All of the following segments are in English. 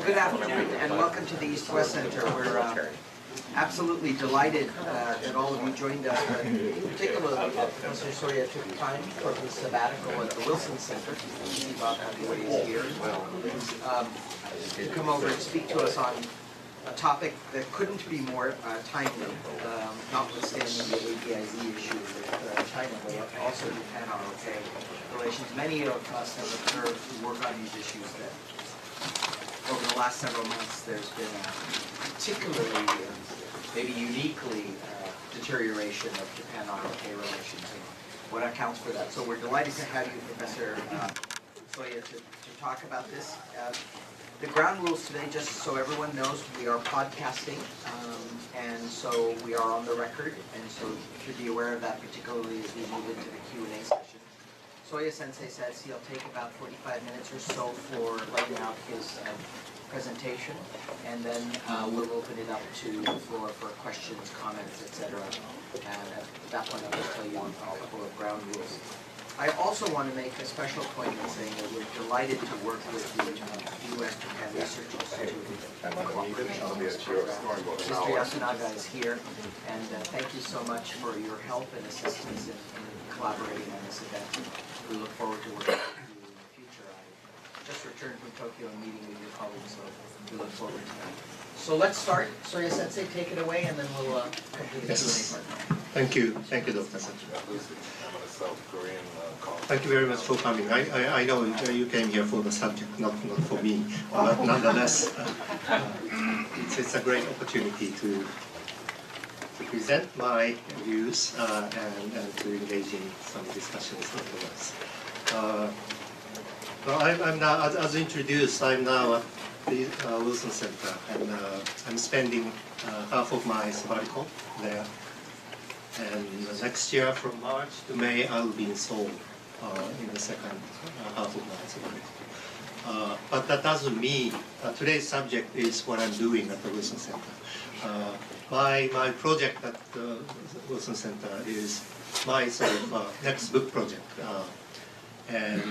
Good afternoon and welcome to the East-West Center. We're absolutely delighted that all of you joined us, particularly that Professor Soeya took time for his sabbatical at the Wilson Center. See about everybody is here to come over and speak to us on a topic that couldn't be more timely, notwithstanding the ABIZ issue with China, but also Japan-ROK relations. Many of us have observed who work on these issues that over the last several months there's been a particularly, maybe uniquely, deterioration of Japan-ROK relations and what accounts for that. So we're delighted to have you, Professor Soeya, to talk about this. The ground rules today, just so everyone knows, we are podcasting, and so we are on the record, and so you should be aware of that, particularly as we move into the Q&A session. Soeya Sensei says he'll take about 45 minutes or so for laying out his presentation, and then we'll open it up to the floor for questions, comments, etc. And at that point, I'll just tell you a couple of ground rules. I also want to make a special point in saying that we're delighted to work with the U.S. Japan Research Institute in cooperation on this program. Mr. Yasunaga is here, and thank you so much for your help and assistance in collaborating on this event. We look forward to working with you in the future. I just returned from Tokyo and meeting with your colleagues, so we look forward to that. So let's start. Soeya Sensei, take it away, and then we'll come to the Q&A part. Thank you, Dr. Sensei. Thank you very much for coming. I know you came here for the subject, not for me, but nonetheless, it's a great opportunity to present my views and to engage in some discussions afterwards. Well, I'm now, as introduced, I'm now at the Wilson Center, and I'm spending half of my sabbatical there. And next year, from March to May, I'll be in Seoul in the second half of my sabbatical. But that doesn't mean today's subject is what I'm doing at the Wilson Center. My project at the Wilson Center is my sort of next book project, and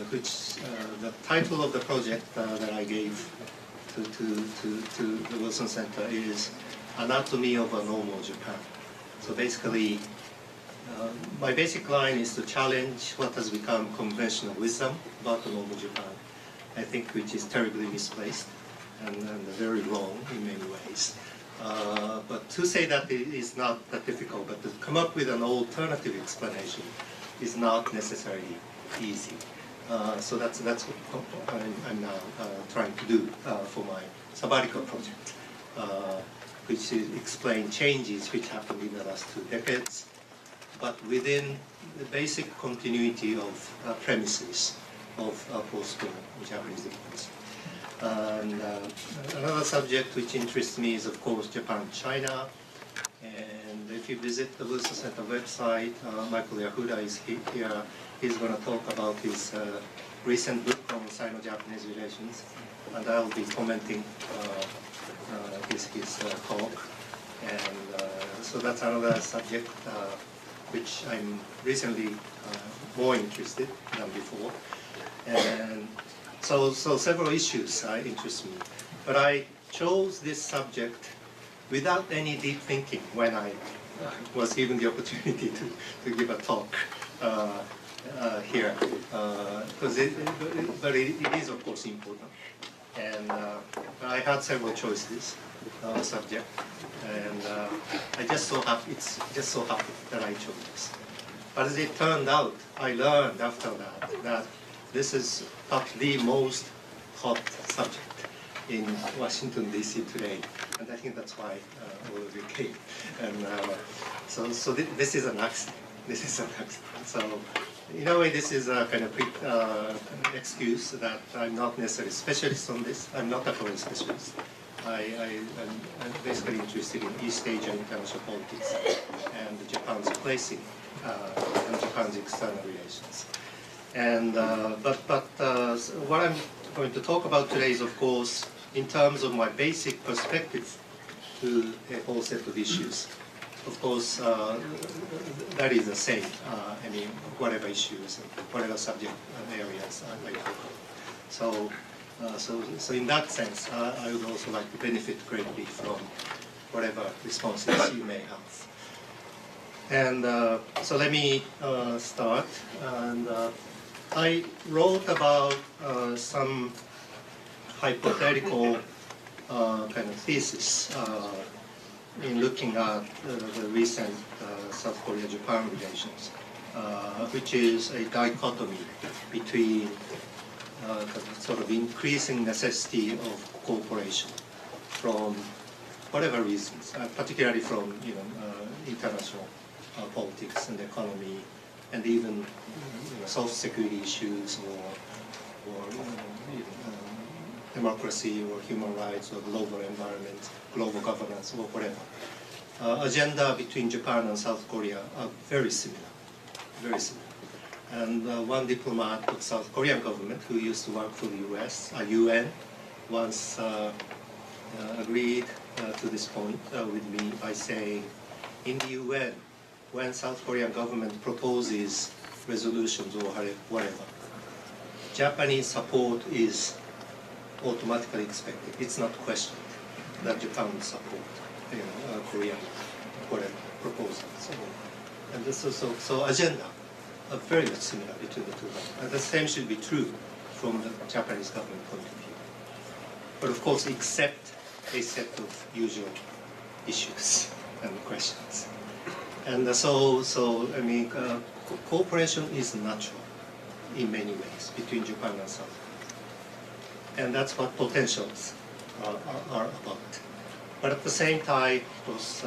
which the title of the project that I gave to the Wilson Center is Anatomy of a Normal Japan. So basically, my basic line is to challenge what has become conventional wisdom about the normal Japan, I think, which is terribly misplaced and very wrong in many ways. But to say that it is not that difficult, but to come up with an alternative explanation is not necessarily easy. So that's what I'm now trying to do for my sabbatical project, which is explain changes which happened in the last 2 decades, but within the basic continuity of premises of post-war Japanese diplomacy. And another subject which interests me is, of course, Japan-China. And if you visit the Wilson Center website, Michael Yahuda is here. He's going to talk about his recent book on Sino-Japanese relations, and I'll be commenting his talk. And so that's another subject which I'm recently more interested than before. And so several issues interest me. But I chose this subject without any deep thinking when I was given the opportunity to give a talk here. But it is, of course, important. And I had several choices of subject, and it's just so happy that I chose this. But as it turned out, I learned after that this is perhaps the most hot subject in Washington, D.C. today, and I think that's why all of you came. And so this is an accident. This is an accident. So in a way, this is a kind of excuse that I'm not necessarily a specialist on this. I'm not a foreign specialist. I'm basically interested in East Asia international politics and Japan's place in and Japan's external relations. And but what I'm going to talk about today is, of course, in terms of my basic perspective to a whole set of issues. Of course, that is the same. I mean, whatever issues, whatever subject areas I talk about. So So in that sense, I would also like to benefit greatly from whatever responses you may have. And so let me start. And I wrote about some hypothetical kind of thesis in looking at the recent South Korea-Japan relations, which is a dichotomy between the sort of increasing necessity of cooperation from whatever reasons, particularly from international politics and economy, and even soft security issues or democracy or human rights or global environment, global governance or whatever. Agenda between Japan and South Korea are very similar, very similar. And one diplomat of South Korean government who used to work for the UN, once agreed to this point with me by saying, in the UN, when South Korean government proposes resolutions or whatever, Japanese support is automatically expected. It's not questioned that Japan will support Korean whatever proposals. And so agenda are very much similar between the two. And the same should be true from the Japanese government point of view. But of course, except a set of usual issues and questions. And so I mean, cooperation is natural in many ways between Japan and South Korea. And that's what potentials are about. But at the same time, of course,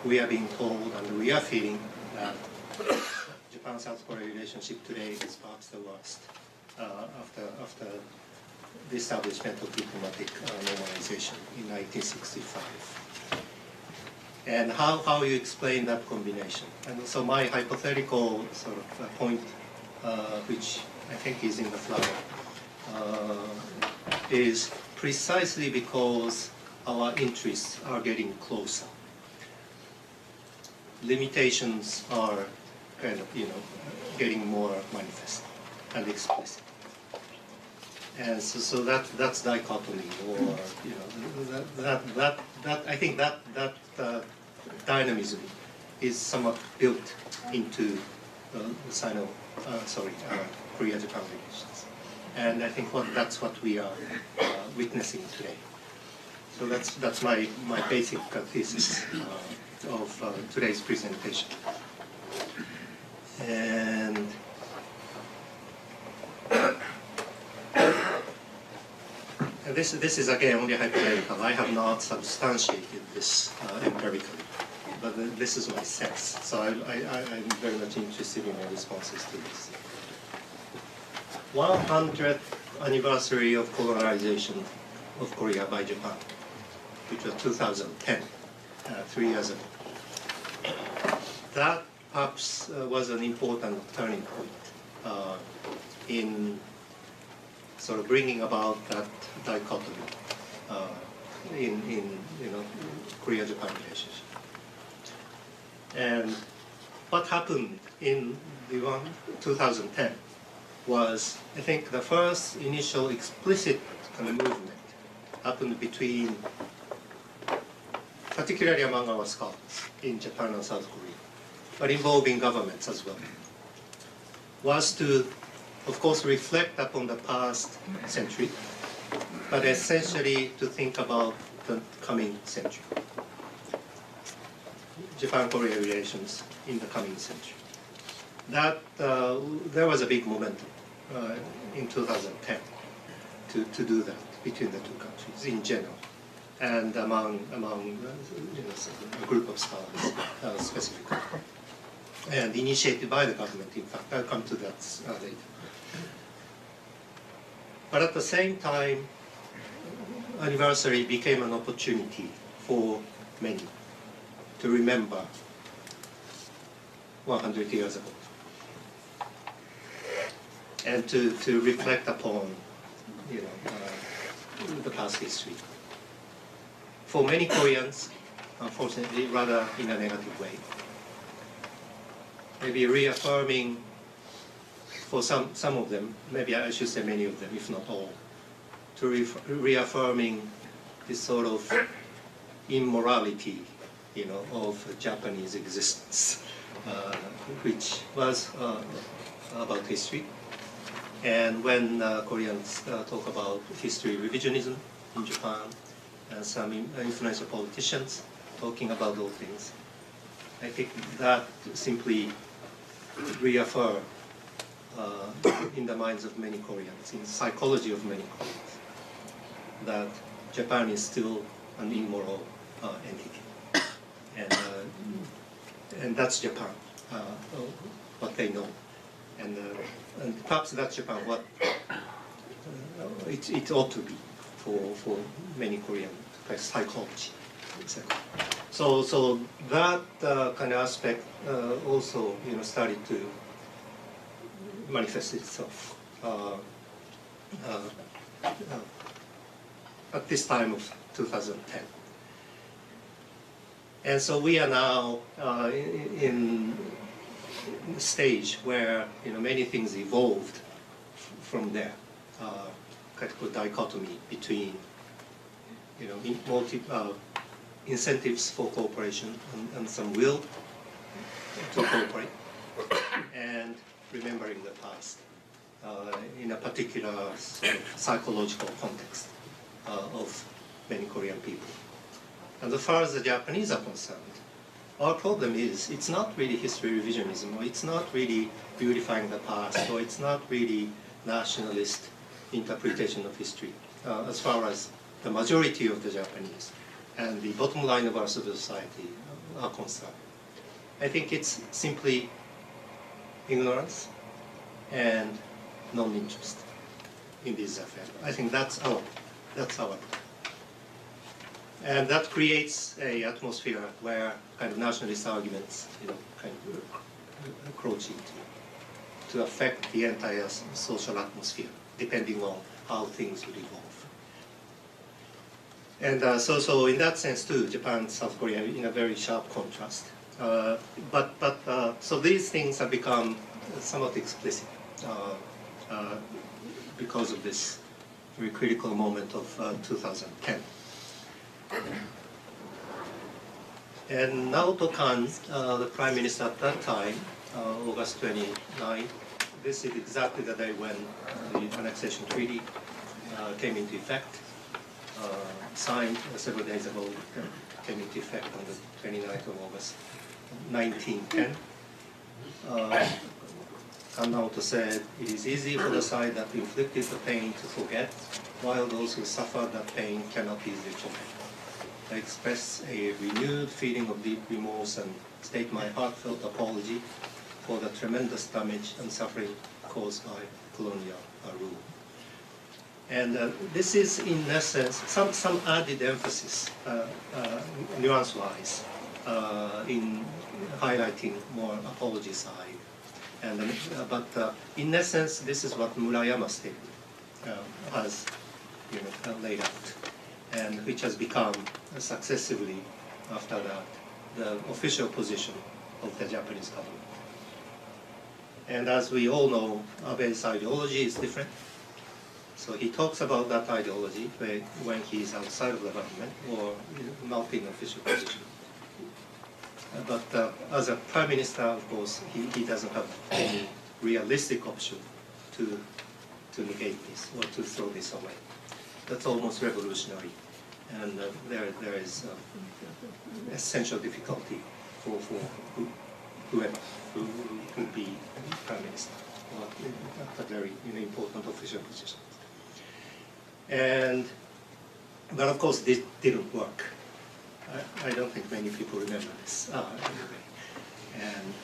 we are being told and we are feeling that Japan-South Korea relationship today is perhaps the worst after the establishment of diplomatic normalization in 1965. And how you explain that combination? And so my hypothetical sort of point, which I think is in the flower, is precisely because our interests are getting closer. Limitations are kind of, getting more manifest and explicit. And so that's dichotomy, or that I think that dynamism is somewhat built into the Korea-Japan relations, and I think that's what we are witnessing today. So that's my basic thesis of today's presentation. And this is again only hypothetical. I have not substantiated this empirically, but this is my sense. So I'm very much interested in your responses to this. 100th anniversary of colonization of Korea by Japan, which was 2010, 3 years ago. That perhaps was an important turning point in sort of bringing about that dichotomy in Korea-Japan relationship. And what happened in the 2010 was, I think, the first initial explicit kind of movement happened between, particularly among our scholars in Japan and South Korea, but involving governments as well, was to, of course, reflect upon the past century, but essentially to think about the coming century. Japan-Korea relations in the coming century. That there was a big momentum in 2010 to do that between the two countries in general, and among a group of scholars specifically, and initiated by the government. In fact, I'll come to that later. But at the same time, anniversary became an opportunity for many to remember 100 years ago, and to reflect upon the past history. For many Koreans, unfortunately, rather in a negative way. Maybe reaffirming, for some of them, maybe I should say many of them, if not all, to reaffirming this sort of immorality, of Japanese existence, which was about history. And when Koreans talk about history revisionism in Japan, and some influential politicians talking about those things, I think that simply reaffirm in the minds of many Koreans, in the psychology of many Koreans, that Japan is still an immoral entity. And that's Japan, what they know. And perhaps that's Japan what it ought to be for many Korean psychology. So that kind of aspect also started to manifest itself at this time of 2010. And so we are now in a stage where many things evolved from there. Kind of a dichotomy between incentives for cooperation and some will to cooperate, and remembering the past in a particular sort of psychological context of many Korean people. And as far as the Japanese are concerned, our problem is it's not really history revisionism, or it's not really beautifying the past, or it's not really nationalist interpretation of history, as far as the majority of the Japanese and the bottom line of our civil society are concerned. I think it's simply ignorance and non-interest in these affairs. I think that's our problem. And that creates an atmosphere where kind of nationalist arguments, kind of encroach into to affect the entire social atmosphere, depending on how things will evolve. And so in that sense too, Japan and South Korea in a very sharp contrast. So these things have become somewhat explicit because of this very critical moment of 2010. And Naoto Kan, the Prime Minister at that time, August 29, this is exactly the day when the annexation treaty came into effect, signed several days ago, came into effect on the 29th of August, 1910. Kan Naoto said, "It is easy for the side that inflicted the pain to forget, while those who suffered that pain cannot easily forget. I express a renewed feeling of deep remorse and state my heartfelt apology for the tremendous damage and suffering caused by colonial rule." And this is, in essence, some added emphasis, nuance-wise, in highlighting more apology side. And but in essence, this is what Murayama statement has laid out, and which has become successively after that the official position of the Japanese government. And as we all know, Abe's ideology is different. So he talks about that ideology when he's outside of the government or not in official position. But as a prime minister, of course, he doesn't have any realistic option to negate this or to throw this away. That's almost revolutionary, and there is essential difficulty for whoever who would be prime minister or at a very important official position. But of course, this didn't work. I don't think many people remember this anyway. And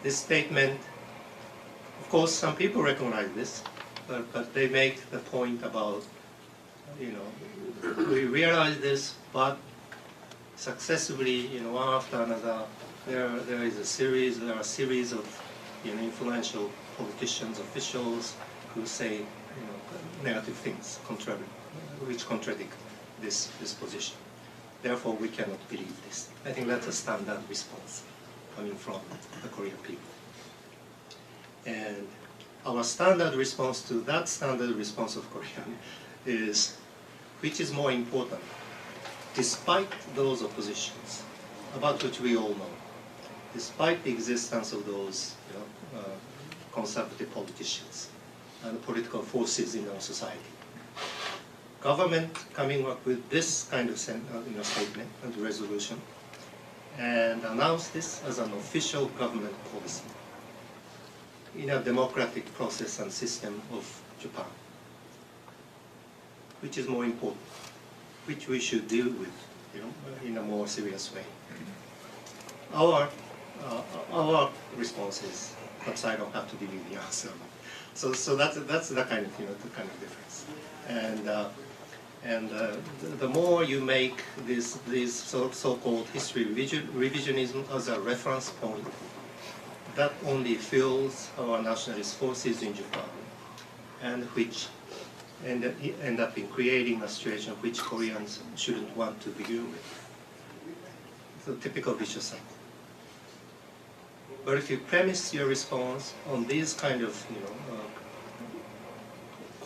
this statement, of course, some people recognize this, but they make the point about, we realize this, but successively, one after another, there are a series of influential politicians, officials who say negative things, which contradict this position. Therefore, we cannot believe this. I think that's a standard response coming from the Korean people. And our our standard response to that standard response of Korean is, which is more important, despite those oppositions, about which we all know, despite the existence of those conservative politicians and political forces in our society, government coming up with this kind of statement and resolution and announce this as an official government policy in a democratic process and system of Japan, which is more important, which we should deal with, in a more serious way. Our response is, perhaps I don't have to give you the answer. So that's the kind of difference. And the more you make these so-called history revisionism as a reference point, that only fuels our nationalist forces in Japan, and which end up in creating a situation which Koreans shouldn't want to begin with. It's a typical vicious cycle. But if you premise your response on these kind of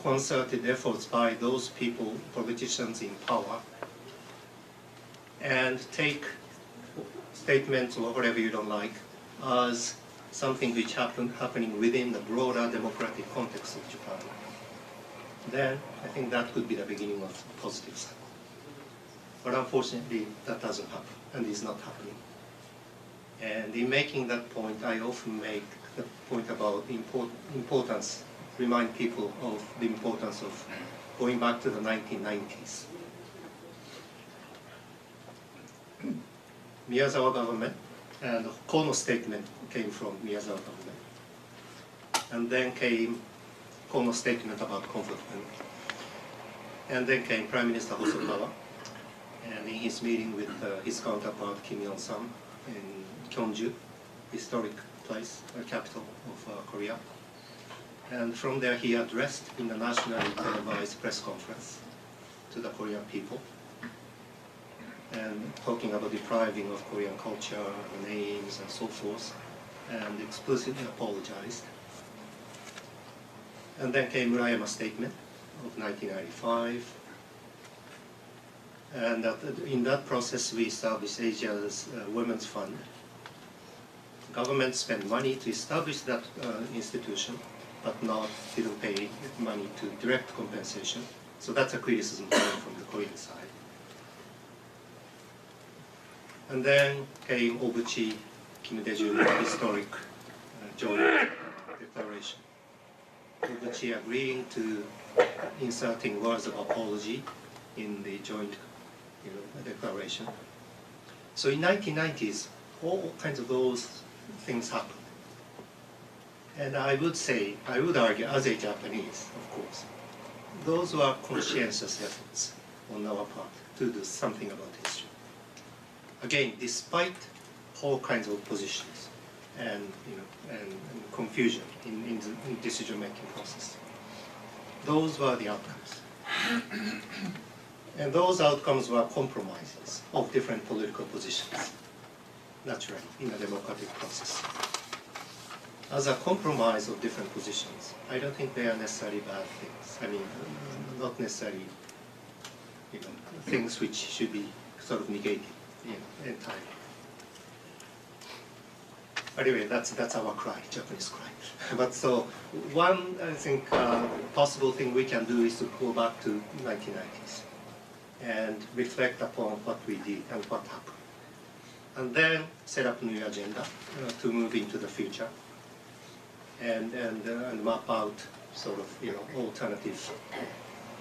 concerted efforts by those people, politicians in power, and take statements or whatever you don't like as something which happening within the broader democratic context of Japan, then I think that could be the beginning of a positive cycle. But unfortunately, that doesn't happen, and is not happening. And in making that point, I often make the point about importance, remind people of the importance of going back to the 1990s. Miyazawa government, and Kono's statement came from Miyazawa government. And then came Kono's statement about conflict. And then came Prime Minister Hosokawa, and in his meeting with his counterpart Kim Il-sung in Gyeongju, historic place, capital of Korea. And from there he addressed in a nationally televised press conference to the Korean people, and talking about depriving of Korean culture, names and so forth, and explicitly apologized. And then came Murayama's statement of 1995. And in that process we established Asia's Women's Fund. Government spent money to establish that institution, but didn't pay money to direct compensation. So that's a criticism coming from the Korean side. And then came Obuchi Kim Dae-jun historic joint declaration. Obuchi agreeing to inserting words of apology in the joint declaration. So in 1990s, all kinds of those things happened. And I would argue, as a Japanese, of course, those were conscientious efforts on our part to do something about history. Again, despite all kinds of oppositions and confusion in the decision-making process, those were the outcomes. And those outcomes were compromises of different political positions, naturally, in a democratic process. As a compromise of different positions, I don't think they are necessarily bad things. I mean, not necessarily, things which should be sort of negated entirely. Anyway, that's our cry, Japanese cry. But so one, I think, possible thing we can do is to go back to 1990s and reflect upon what we did and what happened, and then set up a new agenda to move into the future, and map out sort of alternative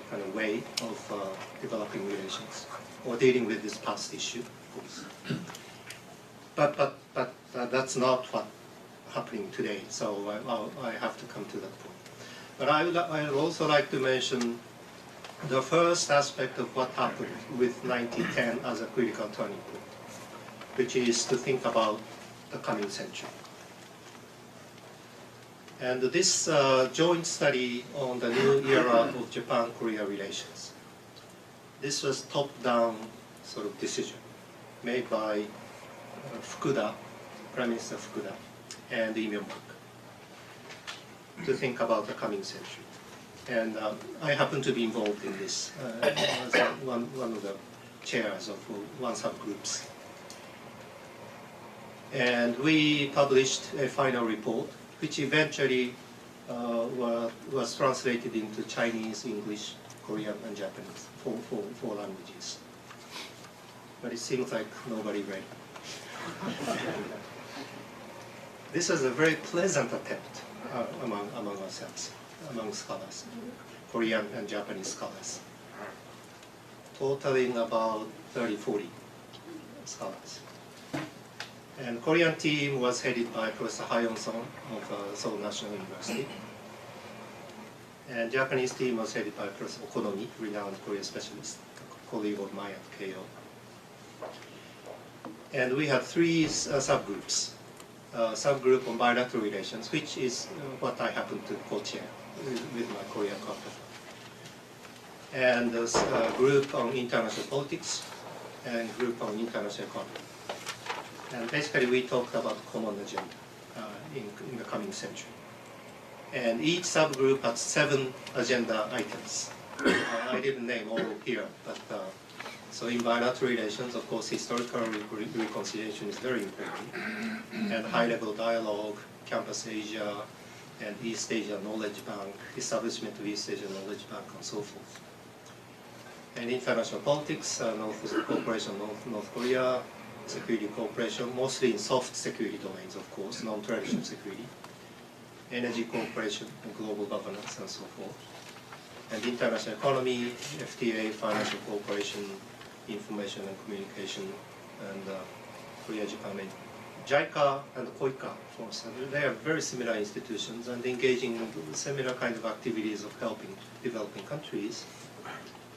kind of way of developing relations or dealing with this past issue, of course. But that's not what's happening today. So I have to come to that point. But I would also like to mention the first aspect of what happened with 1910 as a critical turning point, which is to think about the coming century. And this joint study on the new era of Japan-Korea relations, this was top-down sort of decision made by Fukuda, Prime Minister Fukuda, and Lee Myung-bak. to think about the coming century. And I happen to be involved in this as one of the chairs of one subgroups. And we published a final report, which eventually was translated into Chinese, English, Korean, and Japanese, four languages. But it seems like nobody read it. This was a very pleasant attempt among ourselves, among scholars, Korean and Japanese scholars, totaling about 30, 40 scholars. And Korean team was headed by Professor Hayon-son of Seoul National University. And Japanese team was headed by Professor Okonomi, renowned Korean specialist, colleague of mine at Keio. And we had three subgroups. Subgroup on bilateral relations, which is what I happen to co-chair with my Korean counterpart. And a group on international politics and group on international economy. And basically we talked about common agenda in the coming century. And each subgroup had 7 agenda items. I didn't name all here, but so in bilateral relations, of course, historical reconciliation is very important. And high-level dialogue, Campus Asia, and East Asia Knowledge Bank, establishment of East Asia Knowledge Bank, and so forth. And international politics, cooperation North Korea, security cooperation, mostly in soft security domains, of course, non-traditional security, energy cooperation, and global governance, and so forth. And international economy, FTA, financial cooperation, information and communication, and Korea, Japan, and JICA and KOICA, for instance, they are very similar institutions and engaging in similar kind of activities of helping developing countries.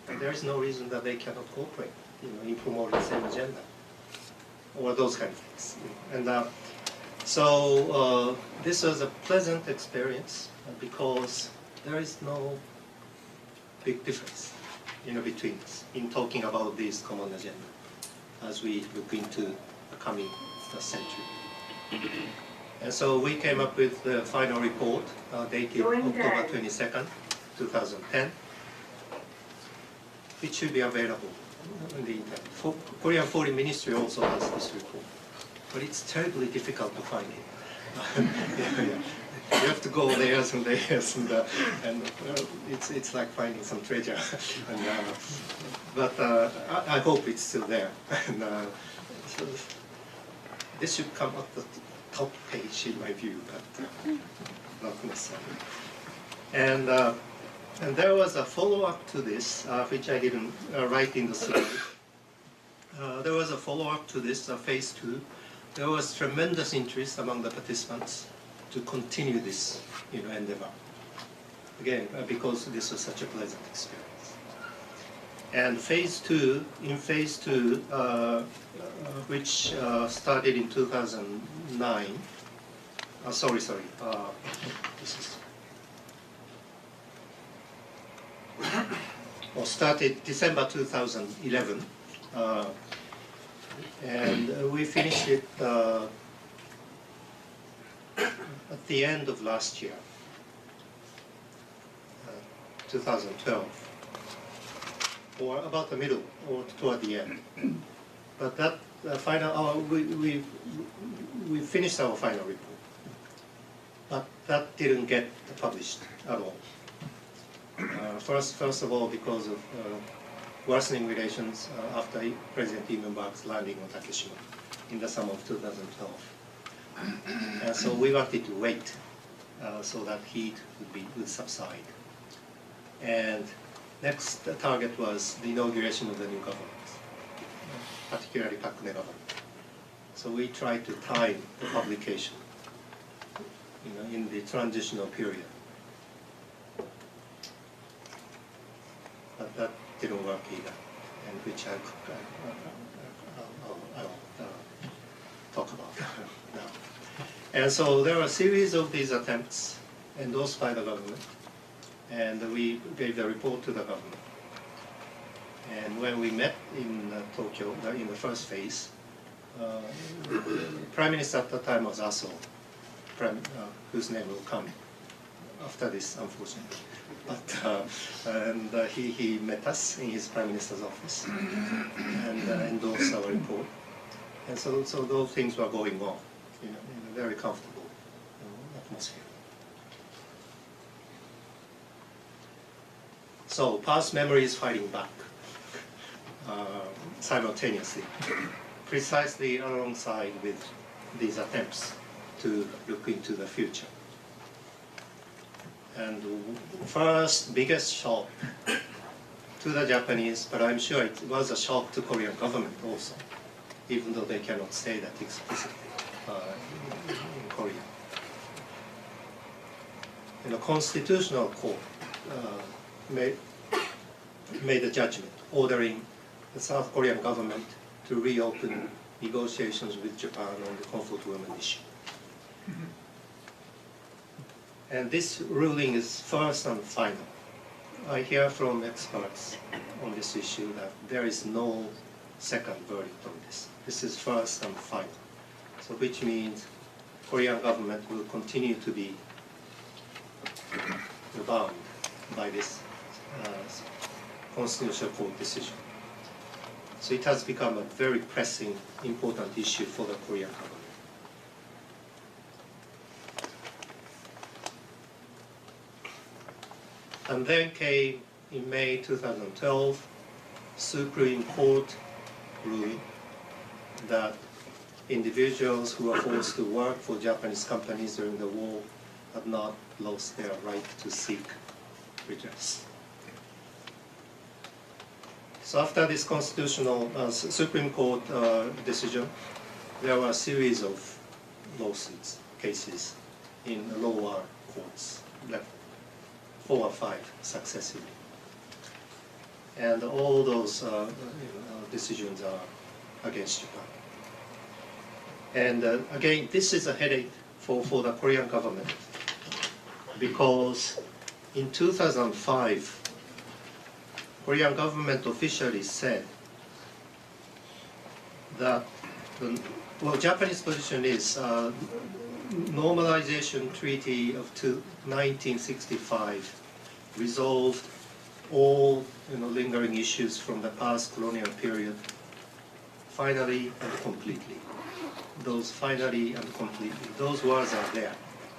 And there is no reason that they cannot cooperate, in promoting the same agenda, or those kind of things. And so this was a pleasant experience because there is no big difference between us in talking about this common agenda as we look into the coming century. And so we came up with the final report dated October 22nd, 2010, which should be available on the internet. Korean Foreign Ministry also has this report, but it's terribly difficult to find it. You have to go layers and layers, and it's like finding some treasure. But I hope it's still there. And, so this should come at the top page in my view, but not necessarily. And there was a follow-up to this, which I didn't write in the slide. There was a follow-up to this, phase 2. There was tremendous interest among the participants to continue this endeavor. Again, because this was such a pleasant experience. And phase 2, which started in 2009, started December 2011, and we finished it at the end of last year, 2012, or about the middle, or toward the end. But that final, we finished our final report, but that didn't get published at all. First of all, because of worsening relations after President Lee Myung-bak's landing on Takeshima in the summer of 2012. And so we wanted to wait so that heat would subside. And next target was the inauguration of the new government, particularly Park Geun government. So we tried to time the publication, in the transitional period. But that didn't work either, and which I'll talk about now. And so there are a series of these attempts endorsed by the government, and we gave the report to the government. And when we met in Tokyo, in the first phase, the Prime Minister at the time was Aso, whose name will come after this, unfortunately. But he met us in his prime minister's office and endorsed our report. And so those things were going on, in a very comfortable atmosphere. So past memory is fighting back simultaneously, precisely alongside with these attempts to look into the future. And the first biggest shock to the Japanese, but I'm sure it was a shock to Korean government also, even though they cannot say that explicitly in Korea. And the Constitutional Court made a judgment ordering the South Korean government to reopen negotiations with Japan on the comfort women issue. And this ruling is first and final. I hear from experts on this issue that there is no second verdict on this. This is first and final. So which means Korean government will continue to be bound by this Constitutional Court decision. So it has become a very pressing, important issue for the Korean government. And then came, in May 2012, Supreme Court ruling that individuals who were forced to work for Japanese companies during the war had not lost their right to seek redress. So after this constitutional Supreme Court decision, there were a series of lawsuits, cases in lower courts, like 4 or 5 successively. And all those decisions are against Japan. And again, this is a headache for the Korean government, because in 2005, Korean government officially said that Japanese position is normalization treaty of 1965 resolved all lingering issues from the past colonial period finally and completely. Those finally and completely, those words are there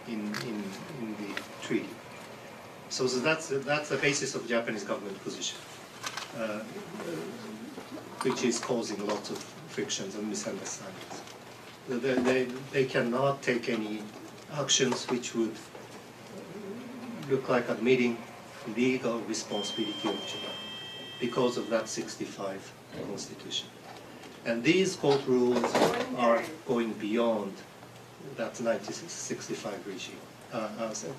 in the treaty. So that's the basis of Japanese government position, which is causing lots of frictions and misunderstandings. They cannot take any actions which would look like admitting legal responsibility of Japan because of that 65 constitution. And these court rules are going beyond that 1965 regime,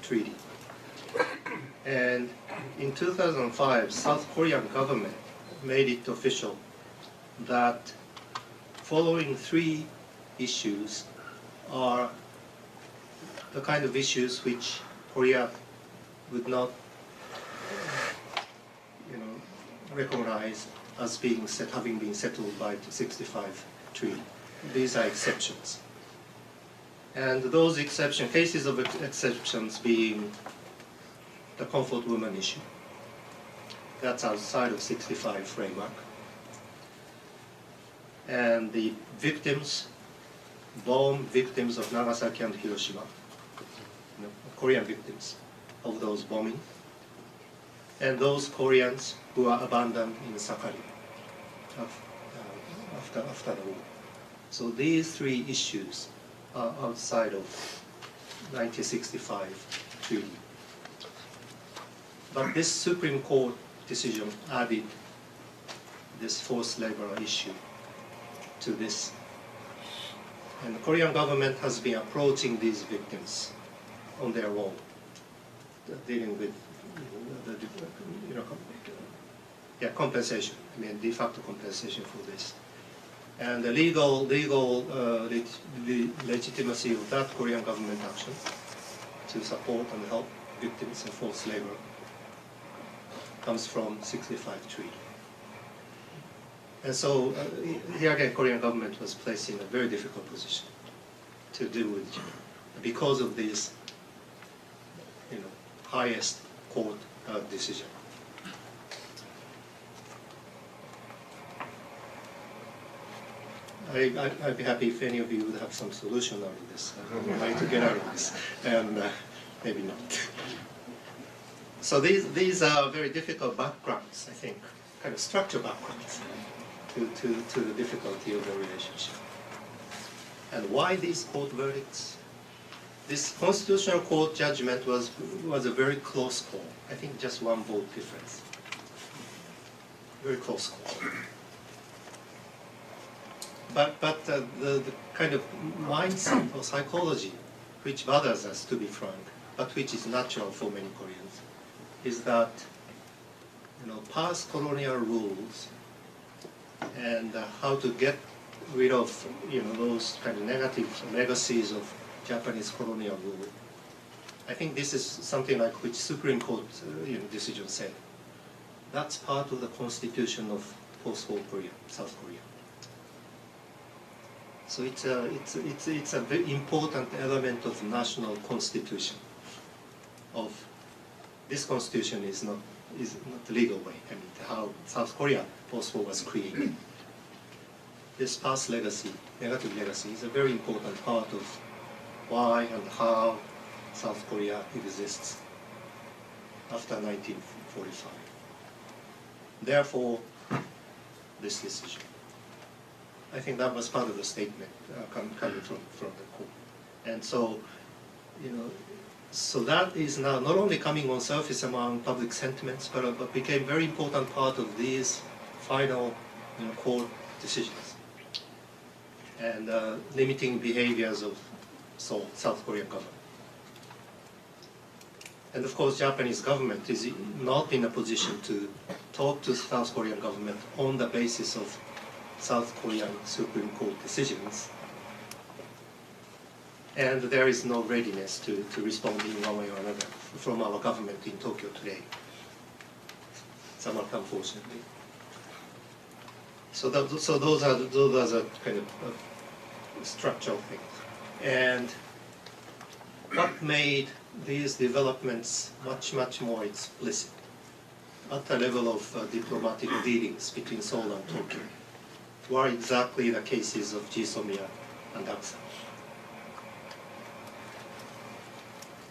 treaty. And in 2005, South Korean government made it official that following 3 issues are the kind of issues which Korea would not recognize as having been settled by the 65 treaty. These are exceptions. And those cases of exceptions being the comfort woman issue. That's outside of 65 framework. And the bomb victims of Nagasaki and Hiroshima, Korean victims of those bombing, and those Koreans who are abandoned in Sakhalin after the war. So these 3 issues are outside of 1965 treaty. But this Supreme Court decision added this forced labor issue to this. And the Korean government has been approaching these victims on their own, dealing with compensation, de facto compensation for this. And the legal legitimacy of that Korean government action to support and help victims of forced labor comes from 65 treaty. And so here again, Korean government was placed in a very difficult position to deal with Japan because of these, highest court decision. I'd be happy if any of you would have some solution out of this. I would like to get out of this, and maybe not. So these are very difficult backgrounds, I think, kind of structural backgrounds to the difficulty of the relationship. And why these court verdicts? This Constitutional Court judgment was a very close call. I think just one vote difference. Very close call. But the kind of mindset or psychology which bothers us, to be frank, but which is natural for many Koreans, is that past colonial rules and how to get rid of those kind of negative legacies of Japanese colonial rule. I think this is something like which Supreme Court decision said. That's part of the constitution of post-war Korea, South Korea. So it's a very important element of national constitution. Of this constitution is not the legal way. I mean, how South Korea post-war was created. This past legacy, negative legacy, is a very important part of why and how South Korea exists after 1945. Therefore, this decision. I think that was part of the statement coming from the court. And so, so that is now not only coming on surface among public sentiments, but became very important part of these final court decisions and limiting behaviors of South Korean government. And of course, Japanese government is not in a position to talk to South Korean government on the basis of South Korean Supreme Court decisions. And there is no readiness to respond in one way or another from our government in Tokyo today, somewhat unfortunately. So those are the kind of structural things. And what made these developments much more explicit at the level of diplomatic dealings between Seoul and Tokyo were exactly the cases of CSOMIA and ACSA.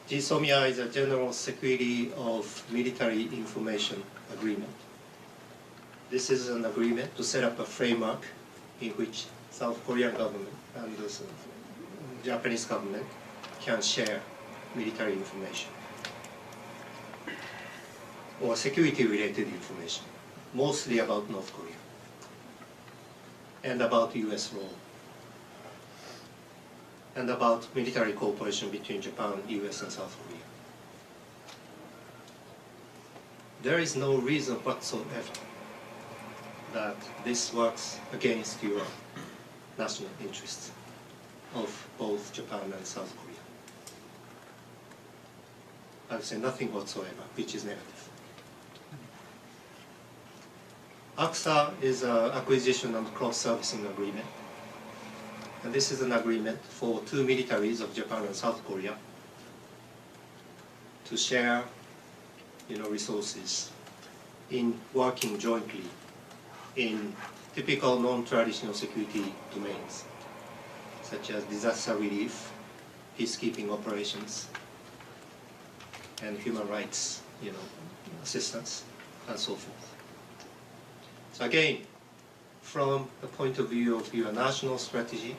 CSOMIA is a General Security of Military Information Agreement. This is an agreement to set up a framework in which South Korean government and the Japanese government can share military information or security-related information, mostly about North Korea and about US law and about military cooperation between Japan, US, and South Korea. There is no reason whatsoever that this works against your national interests of both Japan and South Korea. I would say nothing whatsoever, which is negative. ACSA is an acquisition and cross-servicing agreement. And this is an agreement for two militaries of Japan and South Korea to share resources in working jointly in typical non-traditional security domains, such as disaster relief, peacekeeping operations, and human rights, assistance, and so forth. So again, from the point of view of your national strategy,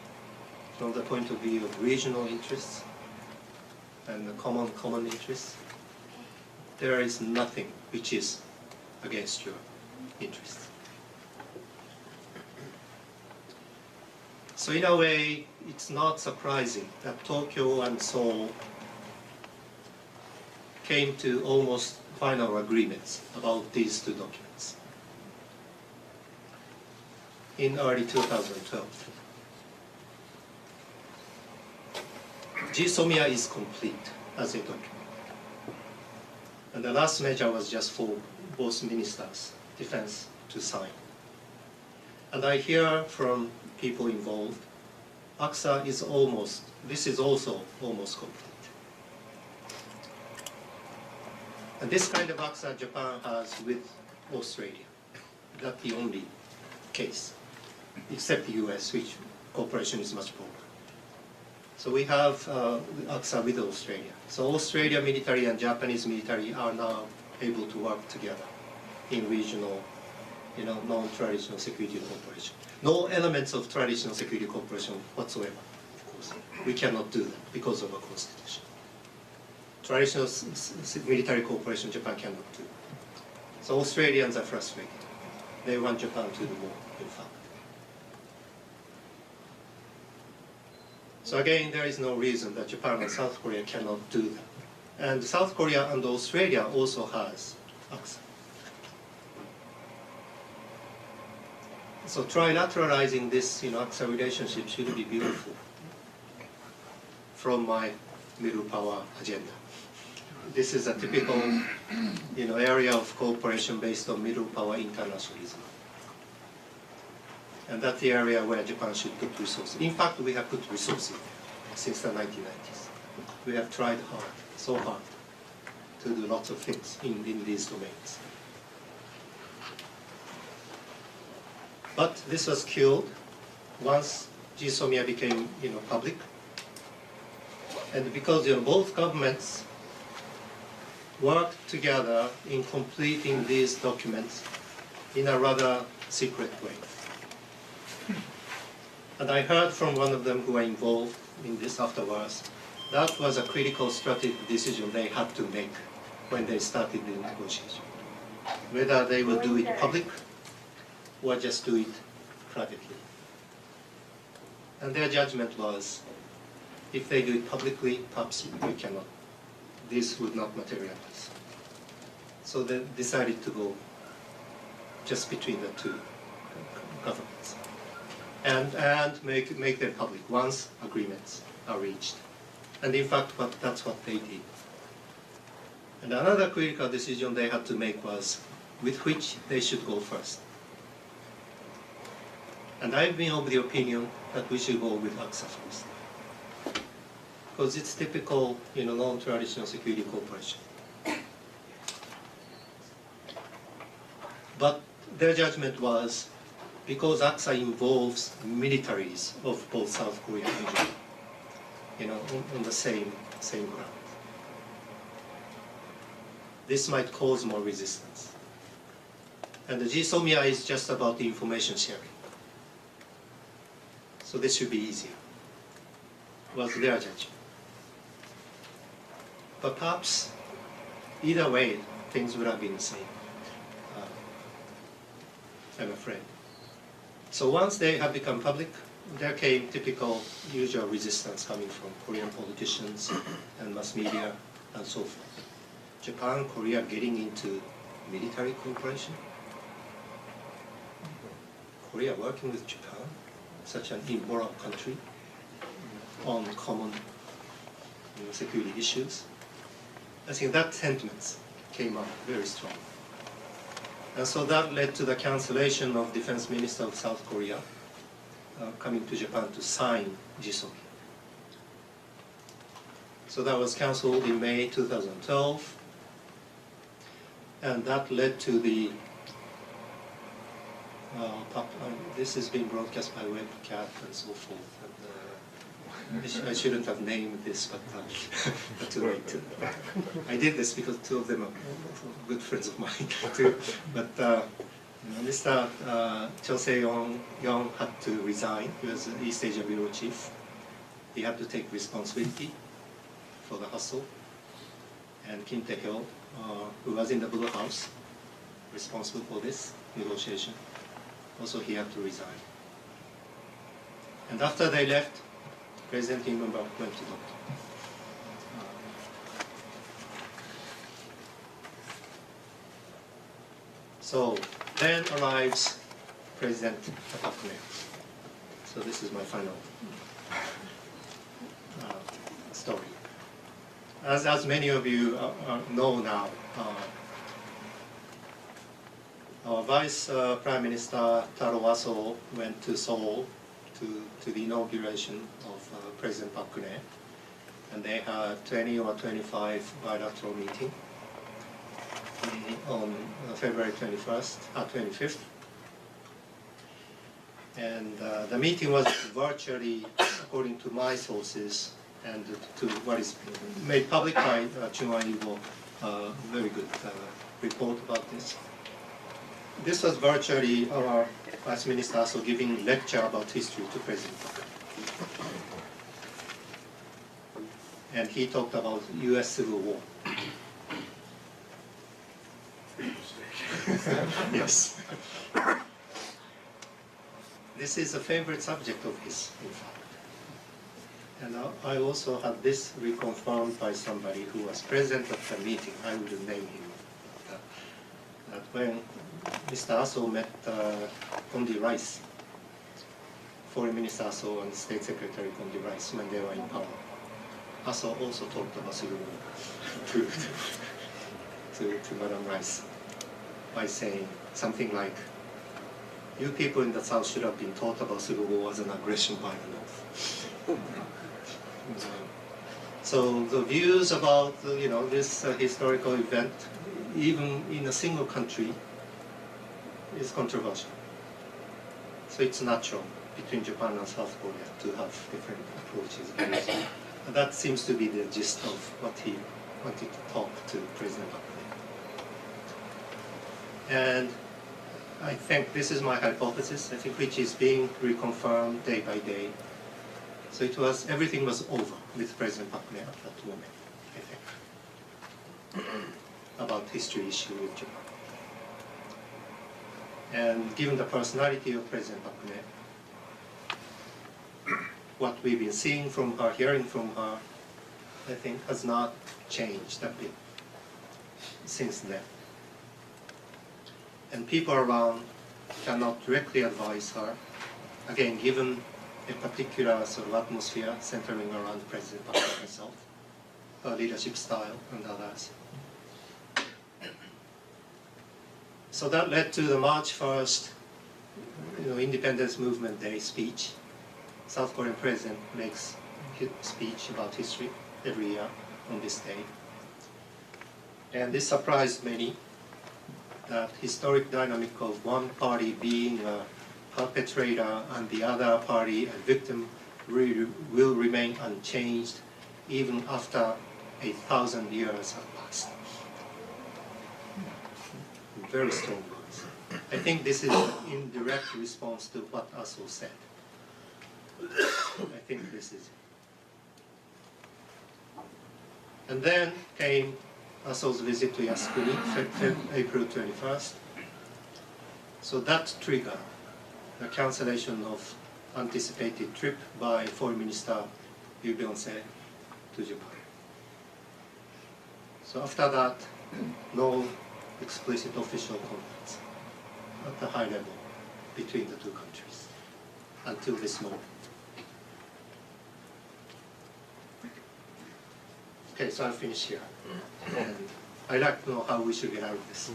from the point of view of regional interests and the common interests, there is nothing which is against your interests. So in a way, it's not surprising that Tokyo and Seoul came to almost final agreements about these two documents in early 2012. CSOMIA is complete as a document. And the last measure was just for both ministers, defense, to sign. And I hear from people involved, ACSA is this is also almost complete. And this kind of ACSA Japan has with Australia. That's the only case, except the US, which cooperation is much broader. So we have ACSA with Australia. So Australia military and Japanese military are now able to work together in regional, non-traditional security cooperation. No elements of traditional security cooperation whatsoever, of course. We cannot do that because of our constitution. Traditional military cooperation Japan cannot do. So Australians are frustrated. They want Japan to do more, in fact. So again, there is no reason that Japan and South Korea cannot do that. And South Korea and Australia also has ACSA. So trilateralizing this ACSA relationship should be beautiful from my middle power agenda. This is a typical area of cooperation based on middle power internationalism. And that's the area where Japan should put resources. In fact, we have put resources there since the 1990s. We have tried hard, so hard, to do lots of things in these domains. But this was killed once CSOMIA became public. And because both governments worked together in completing these documents in a rather secret way. And I heard from one of them who were involved in this afterwards, that was a critical strategic decision they had to make when they started the negotiation. Whether they would do it public or just do it privately. And their judgment was, if they do it publicly, perhaps we cannot. This would not materialize. So they decided to go just between the two governments and make them public once agreements are reached. And in fact, that's what they did. And another critical decision they had to make was with which they should go first. And I've been of the opinion that we should go with ACSA first. Because it's typical, non-traditional security cooperation. But their judgment was, because ACSA involves militaries of both South Korea and Japan, on the same ground. This might cause more resistance. And the CSOMIA is just about the information sharing. So this should be easier, was their judgment. But perhaps, either way, things would have been the same, I'm afraid. So once they have become public, there came typical usual resistance coming from Korean politicians and mass media and so forth. Japan, Korea getting into military cooperation. Korea working with Japan, such an immoral country, on common security issues. I think that sentiment came up very strong. And so that led to the cancellation of Defense Minister of South Korea coming to Japan to sign CSOMIA. So that was cancelled in May 2012. And that led to the, this is being broadcast by webcast and so forth. And, I shouldn't have named this, but too late. I did this because two of them are good friends of mine too. But Mr. Cho Se-young had to resign. He was the East Asia Bureau Chief. He had to take responsibility for the hustle. And Kim Tae-hyo, who was in the Blue House, responsible for this negotiation, also he had to resign. And after they left, President Kim went to doctor. So then arrives President Takakune. So this is my final story. As many of you know now, our Vice Prime Minister Taro Aso went to Seoul to the inauguration of President Park Geun, and they had 20 or 25 bilateral meetings. on February 25th. And the meeting was virtually, according to my sources, and to what is made public by Chunwan Ilbo, very good report about this. This was virtually our Vice Minister also giving lecture about history to President Park. And he talked about U.S. Civil War. Yes. This is a favorite subject of his, in fact. And I also had this reconfirmed by somebody who was present at the meeting. I wouldn't name him. That when Mr. Aso met Condi Rice, Foreign Minister Aso and State Secretary Condi Rice, when they were in power, Aso also talked about Civil War to Madam Rice by saying something like, "You people in the South should have been taught about Civil War as an aggression by the North." So the views about this historical event, even in a single country, is controversial. So it's natural between Japan and South Korea to have different approaches. And that seems to be the gist of what he wanted to talk to President Park. And I think this is my hypothesis, I think, which is being reconfirmed day by day. So everything was over with President Park at that moment, I think, about history issue with Japan. And given the personality of President Park, what we've been seeing from her, hearing from her, I think has not changed a bit since then. And people around cannot directly advise her, again, given a particular sort of atmosphere centering around President Park herself, her leadership style and others. So that led to the March 1st, Independence Movement Day speech. South Korean president makes his speech about history every year on this day. And this surprised many, that historic dynamic of one party being a perpetrator and the other party a victim will remain unchanged even after 1,000 years have passed. Very strong words. I think this is in direct response to what Aso said. I think this is it. And then came Aso's visit to Yasukuni, April 21st. So that triggered the cancellation of anticipated trip by Foreign Minister Yu Byung-se to Japan. So after that, no explicit official contacts at the high level between the two countries until this moment. Okay, so I'll finish here. And I'd like to know how we should get out of this.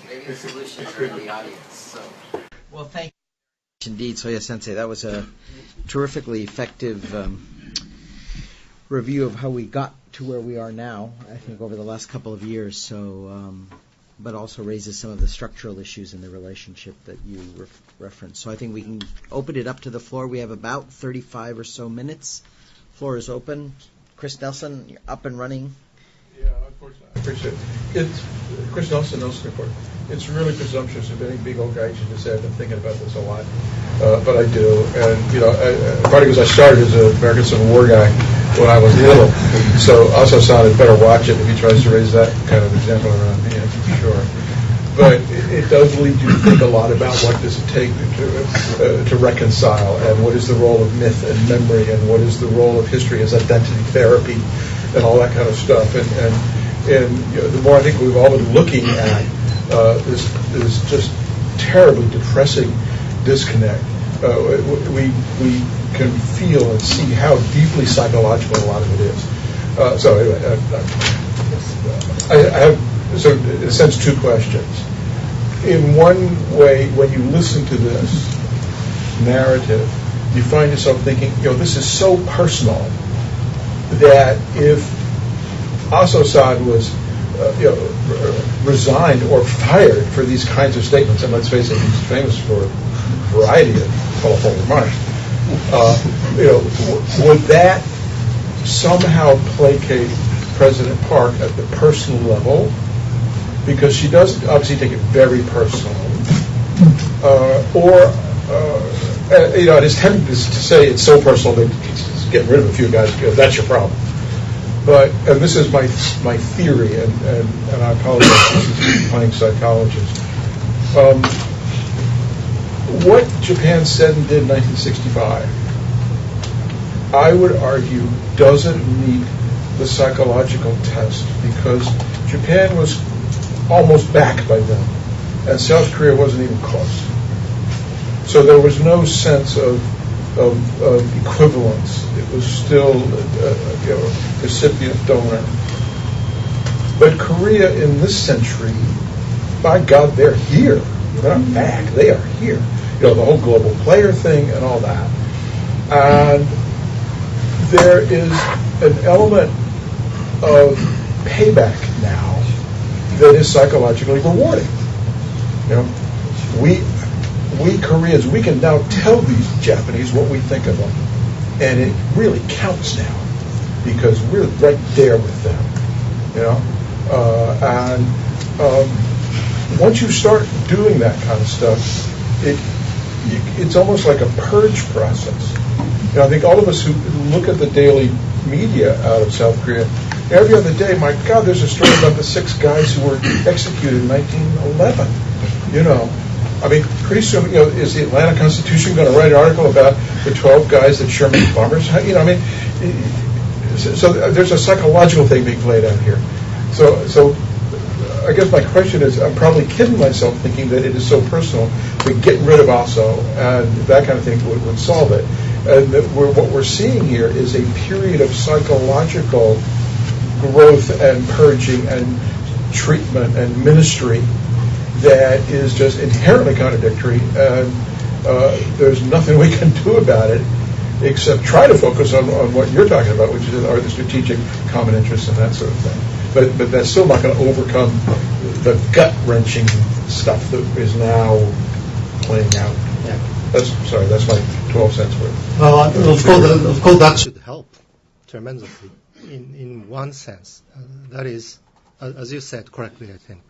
Maybe the solutions are in the audience. So, well, thank you. Indeed, Soya Sensei, that was a terrifically effective review of how we got to where we are now, I think, over the last couple of years. So, but also raises some of the structural issues in the relationship that you referenced. So I think we can open it up to the floor. We have about 35 or so minutes. Floor is open. Chris Nelson, you're up and running. Yeah, unfortunately, I appreciate it. It's Chris Nelson, Nelson Report. It's really presumptuous of any big old guy to say I've been thinking about this a lot, but I do. And partly because I started as an American Civil War guy when I was little, so also sounded better watch it if he tries to raise that kind of example around me. I'm sure. But it does lead you to think a lot about what does it take to reconcile, and what is the role of myth and memory, and what is the role of history as identity therapy, and all that kind of stuff. And the more I think we've all been looking at this just terribly depressing disconnect, we can feel and see how deeply psychological a lot of it is. So anyway, I have, so in a sense, two questions. In one way, when you listen to this narrative, you find yourself thinking, this is so personal that if Aso-san was resigned or fired for these kinds of statements. And let's face it, he's famous for a variety of colorful remarks. Would that somehow placate President Park at the personal level? Because she does obviously take it very personally. It is tempting to say it's so personal that he's getting rid of a few guys because that's your problem. And this is my theory, and I apologize, this is playing psychologist. What Japan said and did in 1965, I would argue, doesn't meet the psychological test because Japan was almost back by then, and South Korea wasn't even close. So there was no sense of equivalence. It was still recipient donor. But Korea in this century, by God, they're here. They're not back. They are here. The whole global player thing and all that. And there is an element of payback now that is psychologically rewarding. We Koreans, we can now tell these Japanese what we think of them, and it really counts now because we're right there with them. Once you start doing that kind of stuff, it's almost like a purge process. I think all of us who look at the daily media out of South Korea, every other day, my God, there's a story about the 6 guys who were executed in 1911. Pretty soon, is the Atlanta Constitution going to write an article about the 12 guys that Sherman bombers? So there's a psychological thing being played out here. So I guess my question is, I'm probably kidding myself thinking that it is so personal that getting rid of ASO and that kind of thing would solve it. And that what we're seeing here is a period of psychological growth and purging and treatment and ministry that is just inherently contradictory, and there's nothing we can do about it except try to focus on what you're talking about, which are the strategic common interests and that sort of thing. But that's still not going to overcome the gut-wrenching stuff that is now playing out. Yeah. That's my 12 cents worth. Well, of course, that should help tremendously in one sense. That is, as you said correctly, I think,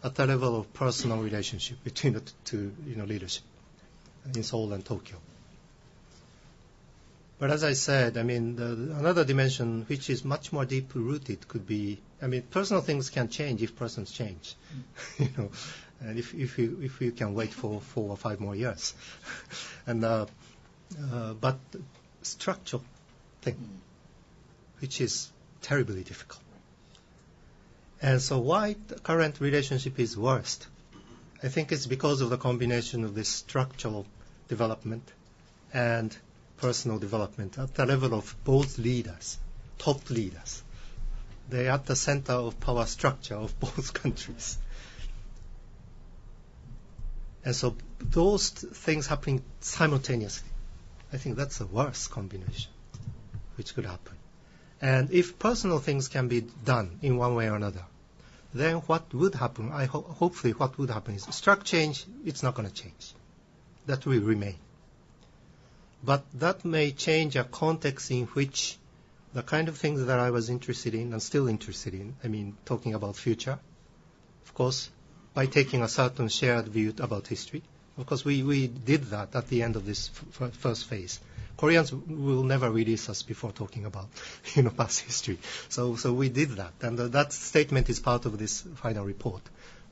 at the level of personal relationship between the two leadership in Seoul and Tokyo. But as I said, another dimension which is much more deeply rooted could be, personal things can change if persons change, and if you can wait for 4 or 5 more years, but structural thing, which is terribly difficult. And so why the current relationship is worst? I think it's because of the combination of this structural development and personal development at the level of both leaders, top leaders. They're at the center of power structure of both countries. And so those things happening simultaneously, I think that's the worst combination which could happen. And if personal things can be done in one way or another, then what would happen, hopefully what would happen is structure change, it's not going to change. That will remain. But that may change a context in which the kind of things that I was interested in and still interested in, talking about future, of course, by taking a certain shared view about history. Of course, we did that at the end of this first phase. Koreans will never release us before talking about, past history. So we did that, and that statement is part of this final report.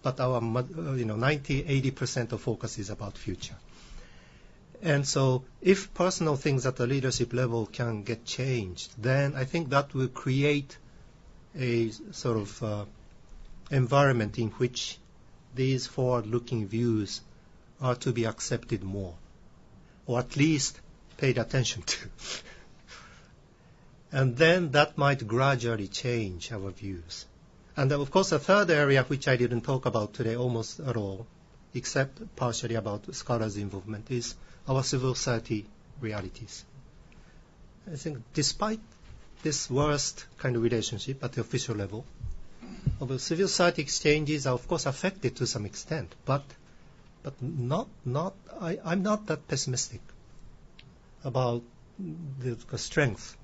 But our, 90-80% of focus is about future. And so if personal things at the leadership level can get changed, then I think that will create a sort of environment in which these forward-looking views are to be accepted more, or at least paid attention to. And then that might gradually change our views. And of course, a third area which I didn't talk about today almost at all, except partially about scholars' involvement, is our civil society realities. I think despite this worst kind of relationship at the official level, Although civil society exchanges are of course affected to some extent, but I'm not that pessimistic about the strength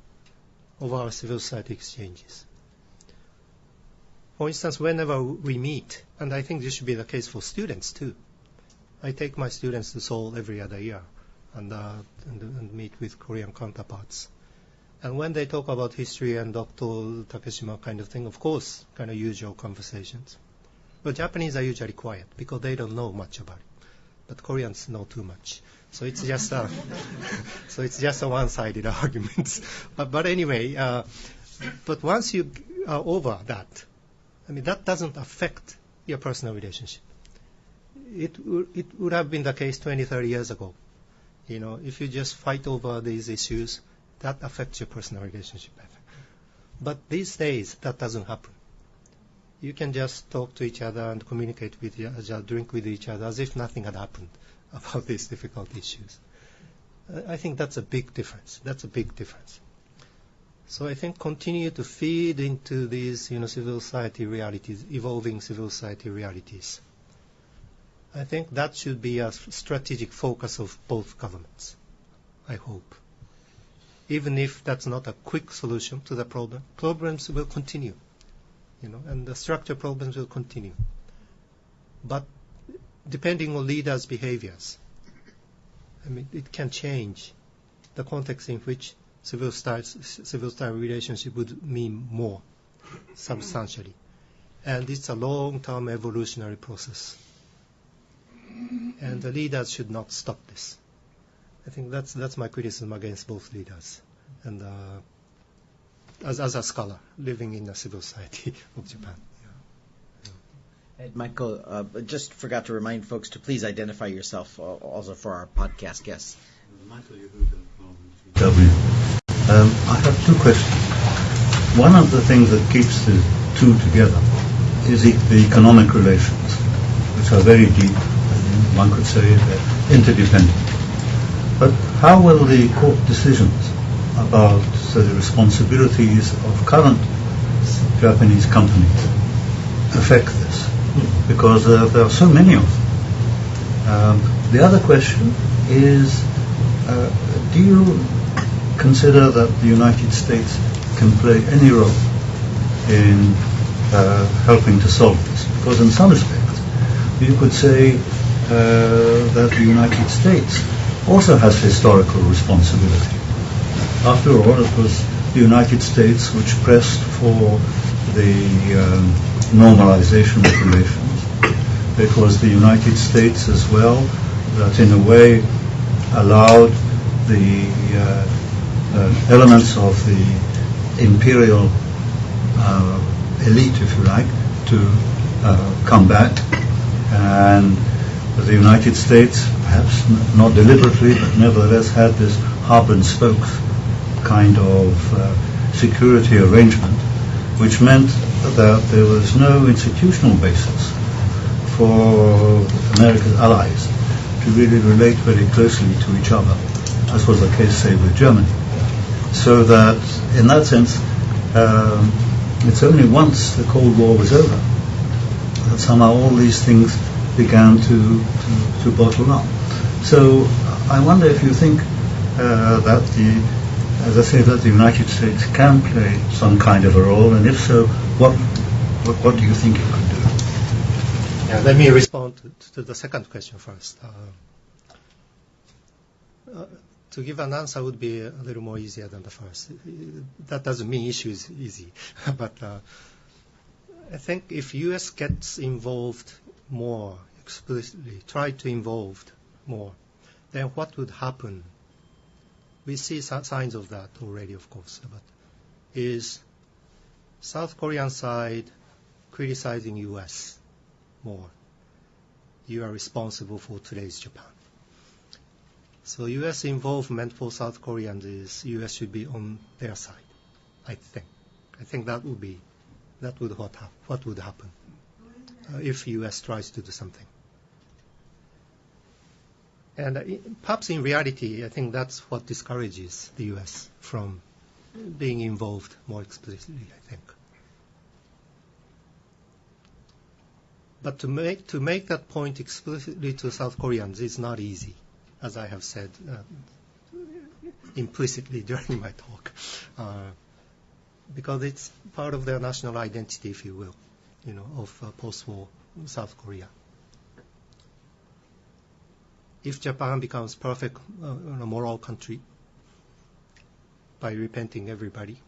of our civil society exchanges. For instance, whenever we meet, and I think this should be the case for students too, I take my students to Seoul every other year and meet with Korean counterparts. And when they talk about history and Dr. Takeshima kind of thing, of course, kind of usual conversations. But Japanese are usually quiet because they don't know much about it. But Koreans know too much. So it's just a one-sided argument. But anyway, but once you are over that, I mean, that doesn't affect your personal relationship. It would have been the case 20, 30 years ago. You know, if you just fight over these issues, that affects your personal relationship. But these days, that doesn't happen. You can just talk to each other and communicate with each other, drink with each other, as if nothing had happened about these difficult issues. I think that's a big difference. That's a big difference. So I think continue to feed into these, civil society realities, evolving civil society realities. I think that should be a strategic focus of both governments, I hope. Even if that's not a quick solution to the problem, problems will continue, and the structure problems will continue. But depending on leaders' behaviors, I mean, it can change the context in which civil society relationship would mean more substantially. And it's a long-term evolutionary process. And the leaders should not stop this. I think that's my criticism against both leaders. And as a scholar living in the civil society of Japan. And Michael, just forgot to remind folks to please identify yourself also for our podcast guests. Michael Yehuda from GW. I have two questions. One of the things that keeps the two together is the economic relations, which are very deep. One could say they're interdependent. But how will the court decisions about the responsibilities of current Japanese companies affect this? Because there are so many of them. The other question is, do you consider that the United States can play any role in helping to solve this? Because in some respects, you could say that the United States also has historical responsibility. After all, it was the United States which pressed for the normalization of relations. It was the United States as well that in a way allowed the elements of the imperial elite, if you like, to come back. And the United States, perhaps not deliberately, but nevertheless had this hub and spoke kind of security arrangement, which meant that there was no institutional basis for America's allies to really relate very closely to each other, as was the case, say, with Germany. So that, in that sense, it's only once the Cold War was over that somehow all these things began to bottle up. So I wonder if you think that as I say, that the United States can play some kind of a role, and if so, what do you think it could do? Yeah, let me respond to the second question first. To give an answer would be a little more easier than the first. That doesn't mean issue is easy, but I think if U.S. gets involved more explicitly, try to involve more, then what would happen? We see signs of that already, of course, but is South Korean side criticizing U.S. more. You are responsible for today's Japan. So U.S. involvement for South Koreans is U.S. should be on their side, I think. I think that would what would happen if U.S. tries to do something. And perhaps in reality, I think that's what discourages the U.S. from being involved more explicitly, I think. But to make that point explicitly to South Koreans is not easy, as I have said implicitly during my talk, because it's part of their national identity, if you will, of post-war South Korea. If Japan becomes perfect moral country by repenting everybody,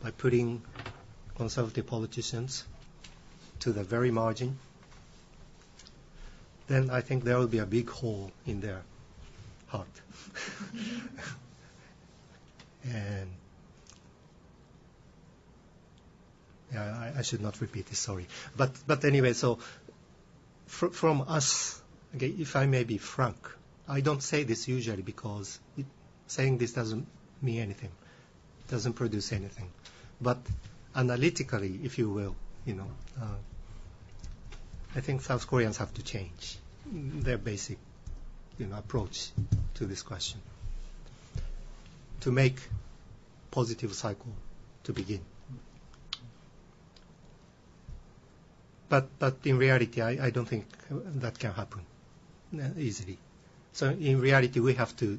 by putting conservative politicians to the very margin, then I think there will be a big hole in their heart. And yeah, I should not repeat this, sorry. But anyway, so from us, okay, if I may be frank, I don't say this usually because saying this doesn't mean anything, doesn't produce anything. But analytically, if you will, I think South Koreans have to change their basic, approach to this question to make positive cycle to begin. But in reality, I don't think that can happen easily. So in reality, we have to,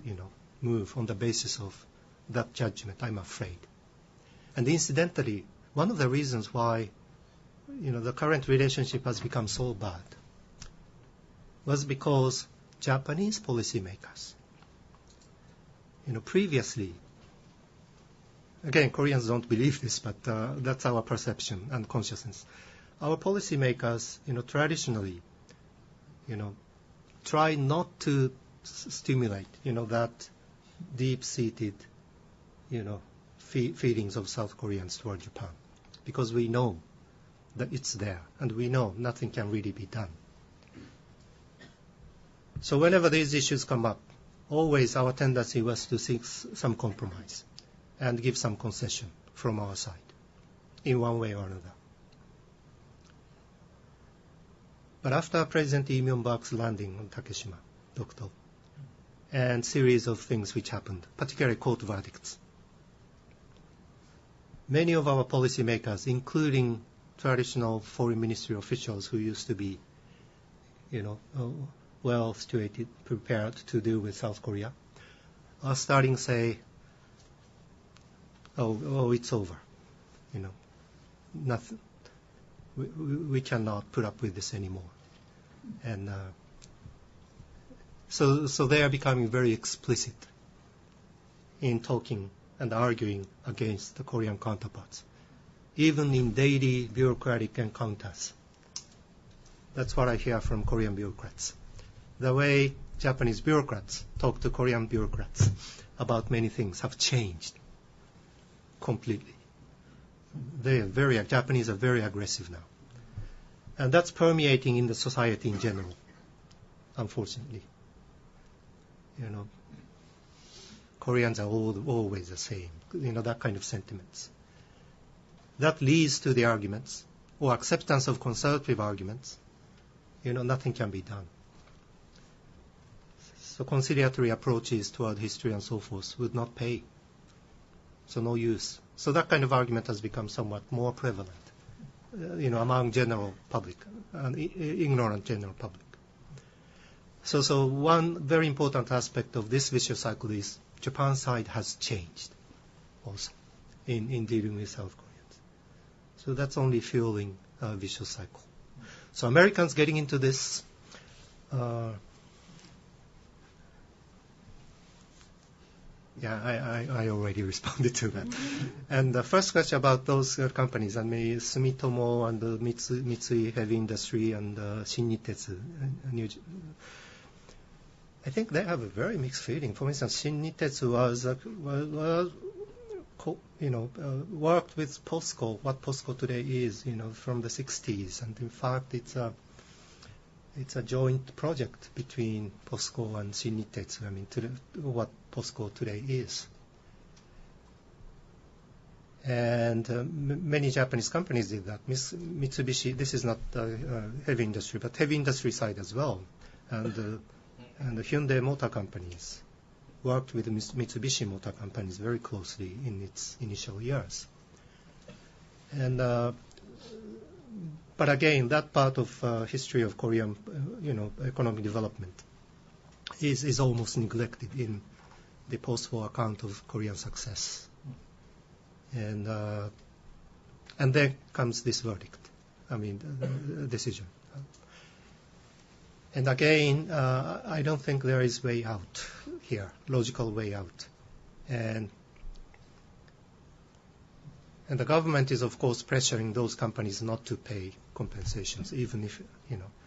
move on the basis of that judgment, I'm afraid. And incidentally, one of the reasons why, the current relationship has become so bad was because Japanese policymakers, previously, again, Koreans don't believe this, but that's our perception and consciousness. Our policymakers, traditionally, try not to stimulate, that deep-seated, feelings of South Koreans toward Japan, because we know that it's there, and we know nothing can really be done. So whenever these issues come up, always our tendency was to seek some compromise and give some concession from our side, in one way or another. But after President Lee Myung-bak's landing on Takeshima, Dokdo, and series of things which happened, particularly court verdicts, many of our policymakers, including traditional foreign ministry officials who used to be, well situated, prepared to deal with South Korea, are starting to say, oh, it's over. Nothing. We cannot put up with this anymore. And so they are becoming very explicit in talking and arguing against the Korean counterparts, even in daily bureaucratic encounters. That's what I hear from Korean bureaucrats. The way Japanese bureaucrats talk to Korean bureaucrats about many things have changed completely. Japanese are very aggressive now. And that's permeating in the society in general, unfortunately. Koreans are always the same, that kind of sentiments. That leads to the arguments, or acceptance of conservative arguments, nothing can be done. So conciliatory approaches toward history and so forth would not pay. So no use. So that kind of argument has become somewhat more prevalent, among general public, and ignorant general public. So one very important aspect of this vicious cycle is Japan's side has changed also in dealing with South Koreans. So that's only fueling a vicious cycle. So Americans getting into this, I already responded to that. And the first question about those companies, Sumitomo and the Mitsui Heavy Industry and Shin-Nitetsu, I think they have a very mixed feeling. For instance, Shin-Nitetsu worked with POSCO, what POSCO today is, from the 60s. And in fact, it's a joint project between POSCO and Shin-Nitetsu, what POSCO today is. And many Japanese companies did that. Mitsubishi, this is not heavy industry, but heavy industry side as well. And the Hyundai Motor Companies worked with the Mitsubishi Motor Companies very closely in its initial years. And But again, that part of history of Korean, economic development is almost neglected in the post-war account of Korean success. And then comes this verdict, the decision. And again, I don't think there is way out here, logical way out. And the government is, of course, pressuring those companies not to pay compensations, even if,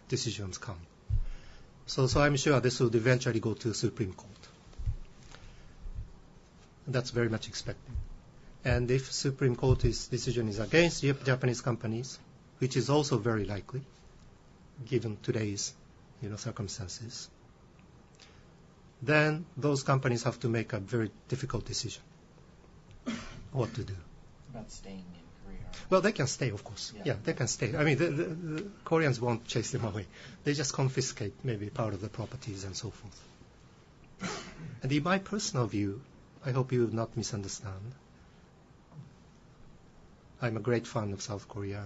decisions come. So I'm sure this will eventually go to Supreme Court. That's very much expected. And if Supreme Court's decision is against Japanese companies, which is also very likely, given today's, circumstances, then those companies have to make a very difficult decision what to do. About staying in Korea. Well, they can stay, of course. Yeah, they can stay. The Koreans won't chase them away. They just confiscate maybe part of the properties and so forth. And in my personal view, I hope you will not misunderstand. I'm a great fan of South Korea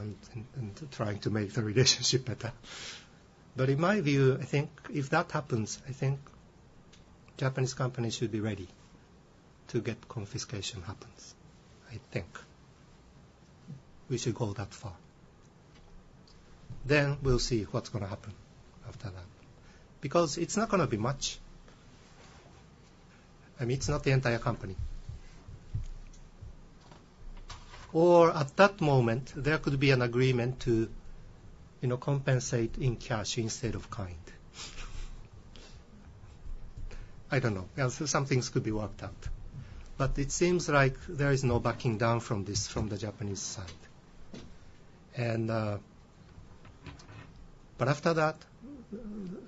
and trying to make the relationship better. But in my view, I think if that happens, I think Japanese companies should be ready to get confiscation happens. I think we should go that far. Then we'll see what's going to happen after that. Because it's not going to be much. It's not the entire company. Or at that moment, there could be an agreement to, compensate in cash instead of kind. I don't know. Some things could be worked out. But it seems like there is no backing down from this, from the Japanese side. And but after that,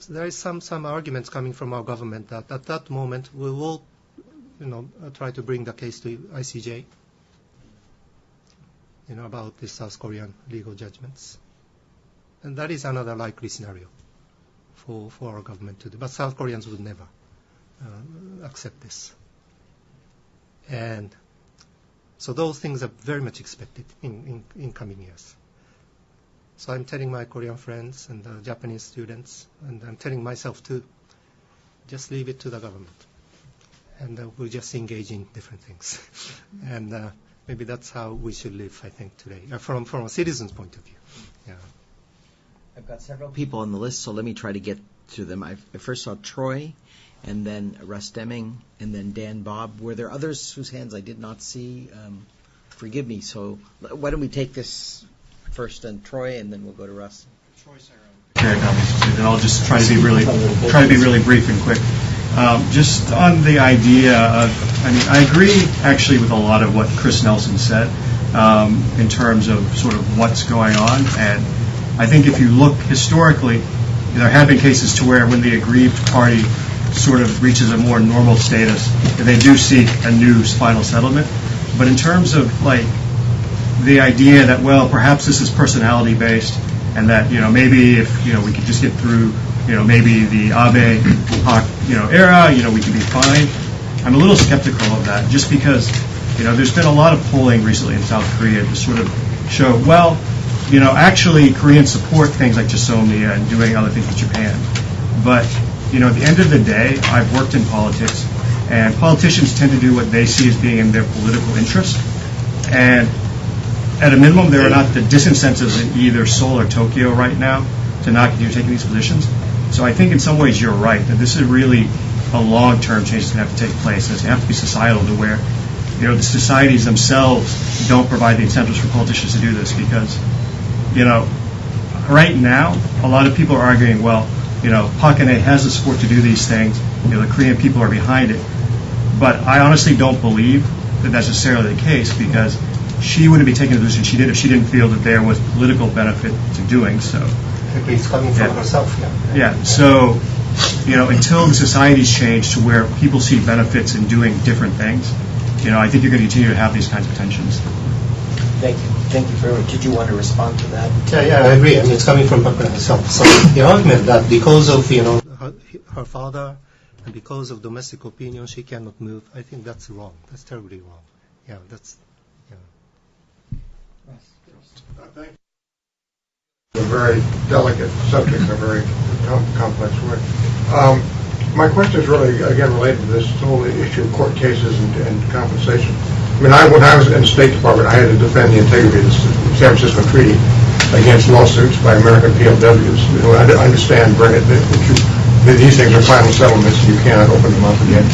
there is some arguments coming from our government that at that moment we will, try to bring the case to ICJ. About the South Korean legal judgments. And that is another likely scenario for our government to do. But South Koreans would never accept this. And so those things are very much expected in coming years. So I'm telling my Korean friends and Japanese students, and I'm telling myself too, just leave it to the government. And we'll just engage in different things. And maybe that's how we should live, I think, today, from a citizen's point of view. Yeah. I've got several people on the list, so let me try to get to them. I first saw Troy, and then Russ Deming, and then Dan Bob. Were there others whose hands I did not see? Forgive me. So why don't we take this first, and Troy, and then we'll go to Russ. And I'll just try to be really brief and quick. Just on the idea of, I agree actually with a lot of what Chris Nelson said in terms of sort of what's going on. And I think if you look historically, there have been cases to where when the aggrieved party sort of reaches a more normal status, they do seek a new final settlement. But in terms of the idea that, well, perhaps this is personality based, and that maybe if we could just get through maybe the Abe era, we could be fine. I'm a little skeptical of that, just because there's been a lot of polling recently in South Korea to sort of show, well, actually Koreans support things like CSOMIA and doing other things with Japan. But at the end of the day, I've worked in politics, and politicians tend to do what they see as being in their political interest. And at a minimum, there are not the disincentives in either Seoul or Tokyo right now to not continue taking these positions. So I think in some ways you're right, that this is really a long-term change that's going to have to take place. It's going to have to be societal, to where the societies themselves don't provide the incentives for politicians to do this, because right now a lot of people are arguing, well, Park Geun-hye has the support to do these things. The Korean people are behind it. But I honestly don't believe that that's necessarily the case, because she wouldn't be taking the position she did if she didn't feel that there was political benefit to doing so. It's coming from herself, Yeah. So, until the societies change to where people see benefits in doing different things, I think you're going to continue to have these kinds of tensions. Thank you. Thank you very much. Did you want to respond to that? Yeah, I agree. It's coming from herself. So the argument that because of her father and because of domestic opinion she cannot move, I think that's wrong. That's terribly wrong. Yeah, that's. Thank you. very delicate subject in a very complex way. My question is really, again, related to this whole issue of court cases and compensation. I mean, when I was in the State Department, I had to defend the integrity of the San Francisco Treaty against lawsuits by American POWs. You know, I understand, Brent, that these things are final settlements, you cannot open them up again.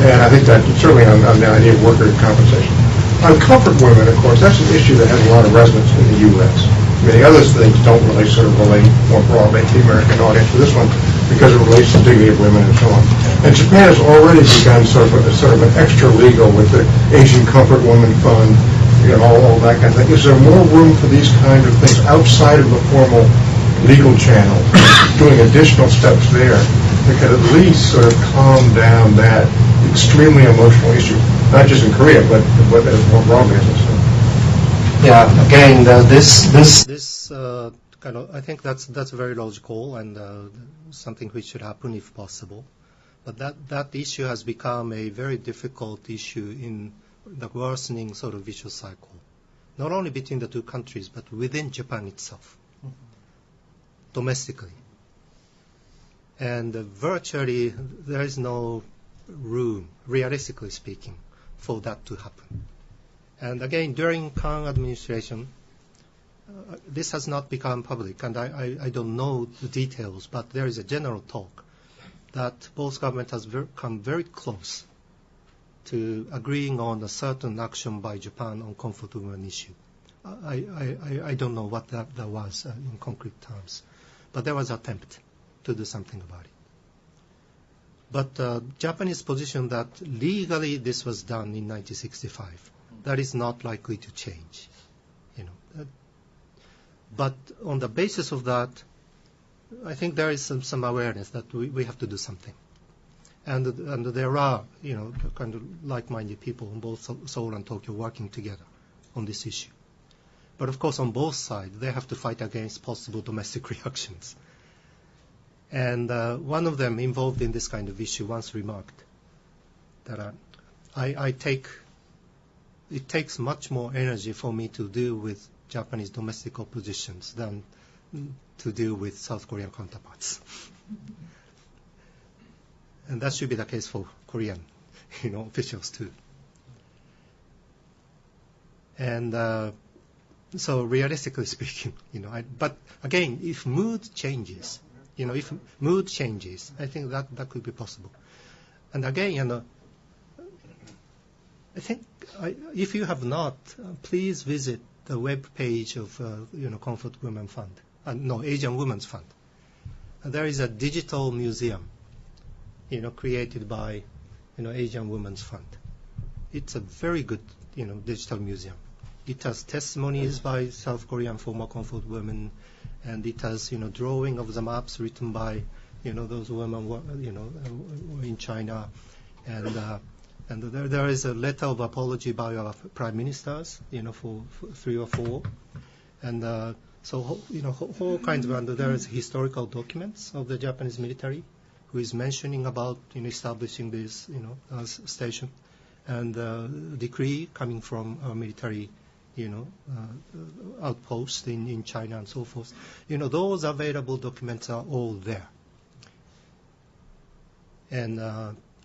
And I think that certainly on the idea of worker compensation. On comfort women, of course, that's an issue that has a lot of resonance in the U.S. I mean, the other things don't really sort of relate more broadly to the American audience, but this one, because it relates to the dignity of women and so on. And Japan has already begun sort of an extra legal with the Asian Comfort Woman Fund, you know, all that kind of thing. Is there more room for these kind of things outside of the formal legal channel, doing additional steps there that could at least sort of calm down that extremely emotional issue, not just in Korea, but more broadly as well? Yeah, again, this kind of, I think that's very logical and something which should happen if possible. But that issue has become a very difficult issue in the worsening sort of vicious cycle, not only between the two countries, but within Japan itself, domestically. And virtually there is no room, realistically speaking, for that to happen. And again, during Kang administration, this has not become public, and I don't know the details, but there is a general talk that both governments has come very close to agreeing on a certain action by Japan on comfort women issue. I don't know what that was in concrete terms, but there was an attempt to do something about it. But Japanese position that legally this was done in 1965, that is not likely to change, you know. But on the basis of that, I think there is some awareness that we have to do something. And there are, you know, kind of like-minded people in both Seoul and Tokyo working together on this issue. But of course, on both sides, they have to fight against possible domestic reactions. And one of them involved in this kind of issue once remarked that it takes much more energy for me to deal with Japanese domestic oppositions than to deal with South Korean counterparts. And that should be the case for Korean, you know, officials too. And so realistically speaking, you know, but again, if mood changes, you know, if mood changes, I think that could be possible. And again, you know, I think if you have not, please visit the web page of you know, Comfort Women Fund, Asian Women's Fund. And there is a digital museum, you know, created by, you know, Asian Women's Fund. It's a very good, you know, digital museum. It has testimonies by South Korean former comfort women, and it has, you know, drawing of the maps written by, you know, those women, you know, in China, and there is a letter of apology by our prime ministers, you know, for 3 or 4, and so, you know, whole kinds of, and there is historical documents of the Japanese military who is mentioning about, you know, establishing this, you know, station, and decree coming from a military, you know, outpost in China and so forth. You know, those available documents are all there. And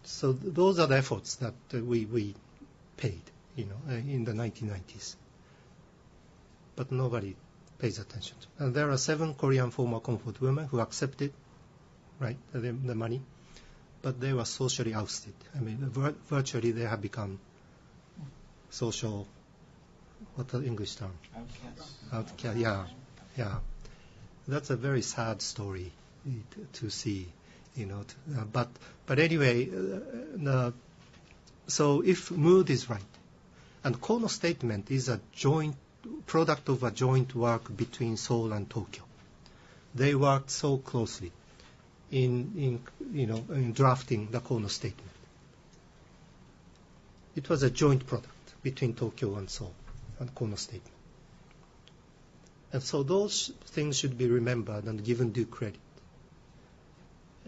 so those are the efforts that we paid, you know, in the 1990s. But nobody pays attention to. And there are 7 Korean former comfort women who accepted, right, the money, but they were socially ousted. I mean, virtually they have become social, what's the English term? Outcast. Yeah. That's a very sad story to see, you know. But anyway, so if mood is right, and Kono statement is a joint product of a joint work between Seoul and Tokyo. They worked so closely in drafting the Kono statement. It was a joint product between Tokyo and Seoul and Kono statement. And so those things should be remembered and given due credit.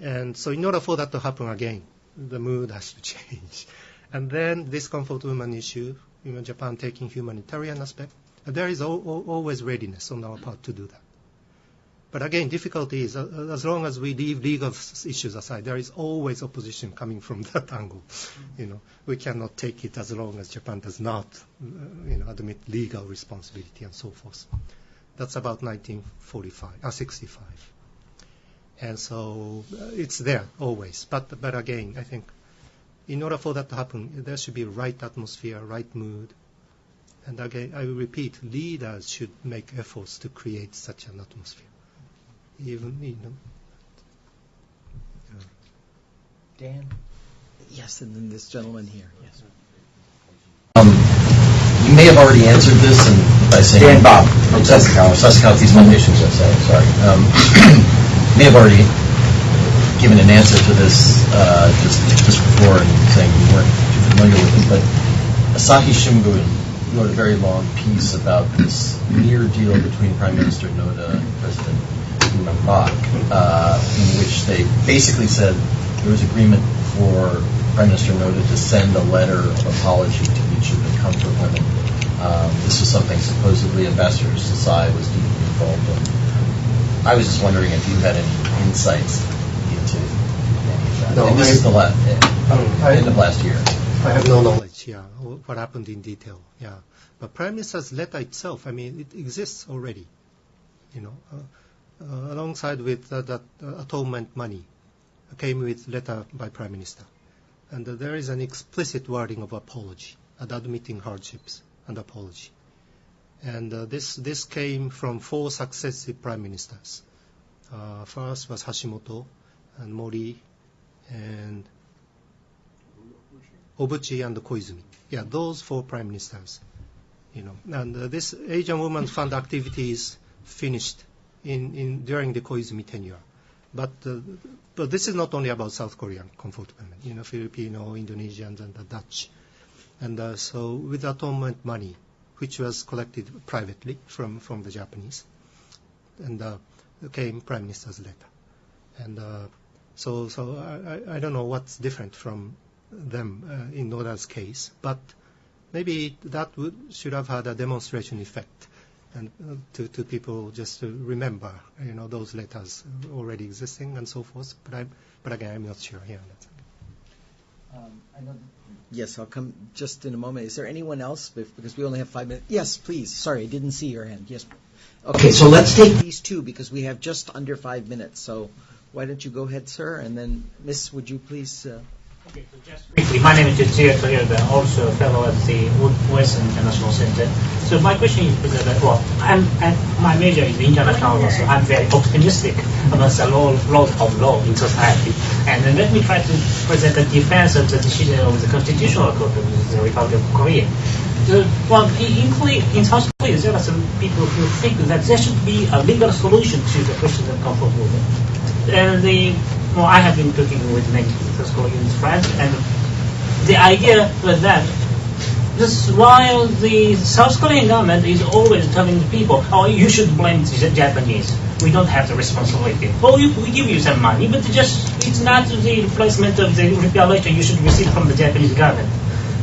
And so in order for that to happen again, the mood has to change. And then this comfort women issue, you know, Japan taking humanitarian aspect, there is always readiness on our part to do that. But again, difficulty is as long as we leave legal issues aside, there is always opposition coming from that angle. We cannot take it as long as Japan does not, admit legal responsibility and so forth. That's about 65. And so it's there always. But again, I think in order for that to happen, there should be right atmosphere, right mood. And again, I will repeat, leaders should make efforts to create such an atmosphere. Dan? Yes, and then this gentleman here. Yes. You may have already answered this by saying... Dan Bob. From Sasakawa, these nations website, sorry. You may have already given an answer to this just before and saying you weren't too familiar with it, but Asahi Shimbun wrote a very long piece about this near deal between Prime Minister Noda and President Mubarak, in which they basically said there was agreement for Prime Minister Noda to send a letter of apology to each of the comfort women. This was something supposedly Ambassador Sasai was deeply involved in. I was just wondering if you had any insights into any of that. No, and this is the end of last year. I have no knowledge, what happened in detail, But Prime Minister's letter itself, it exists already, alongside with that atonement money, came with letter by Prime Minister. And there is an explicit wording of apology, admitting hardships and apology. And this came from 4 successive Prime Ministers. First was Hashimoto and Mori and Obuchi and Koizumi. Those 4 Prime Ministers. And this Asian Women's Fund activities finished during the Koizumi tenure. But this is not only about South Korean comfort women, Filipino, Indonesians, and the Dutch. And so with atonement money, which was collected privately from the Japanese, and came Prime Minister's letter. And so I don't know what's different from them in Noda's case, but maybe that should have had a demonstration effect, and to people just to remember, those letters already existing and so forth. But again, I'm not sure. I know. Yes, I'll come just in a moment. Is there anyone else? Because we only have 5 minutes. Yes, please. Sorry, I didn't see your hand. Yes. Okay, so let's take these 2 because we have just under 5 minutes. So why don't you go ahead, sir? And then, Miss, would you please... Okay, so just briefly, my name is Yoshihide Soeya, also a fellow at the Woodrow Wilson International Center. So my question is that, my major is international law, so I'm very optimistic about the role of law in society. And then let me try to present a defense of the decision of the Constitutional Court of the Republic of Korea. So, in South Korea, there are some people who think that there should be a legal solution to the question of comfort women. And I have been talking with many South Korean friends, and the idea was that while the South Korean government is always telling the people, you should blame the Japanese. We don't have the responsibility. We give you some money, but it's not the replacement of the reparation you should receive from the Japanese government.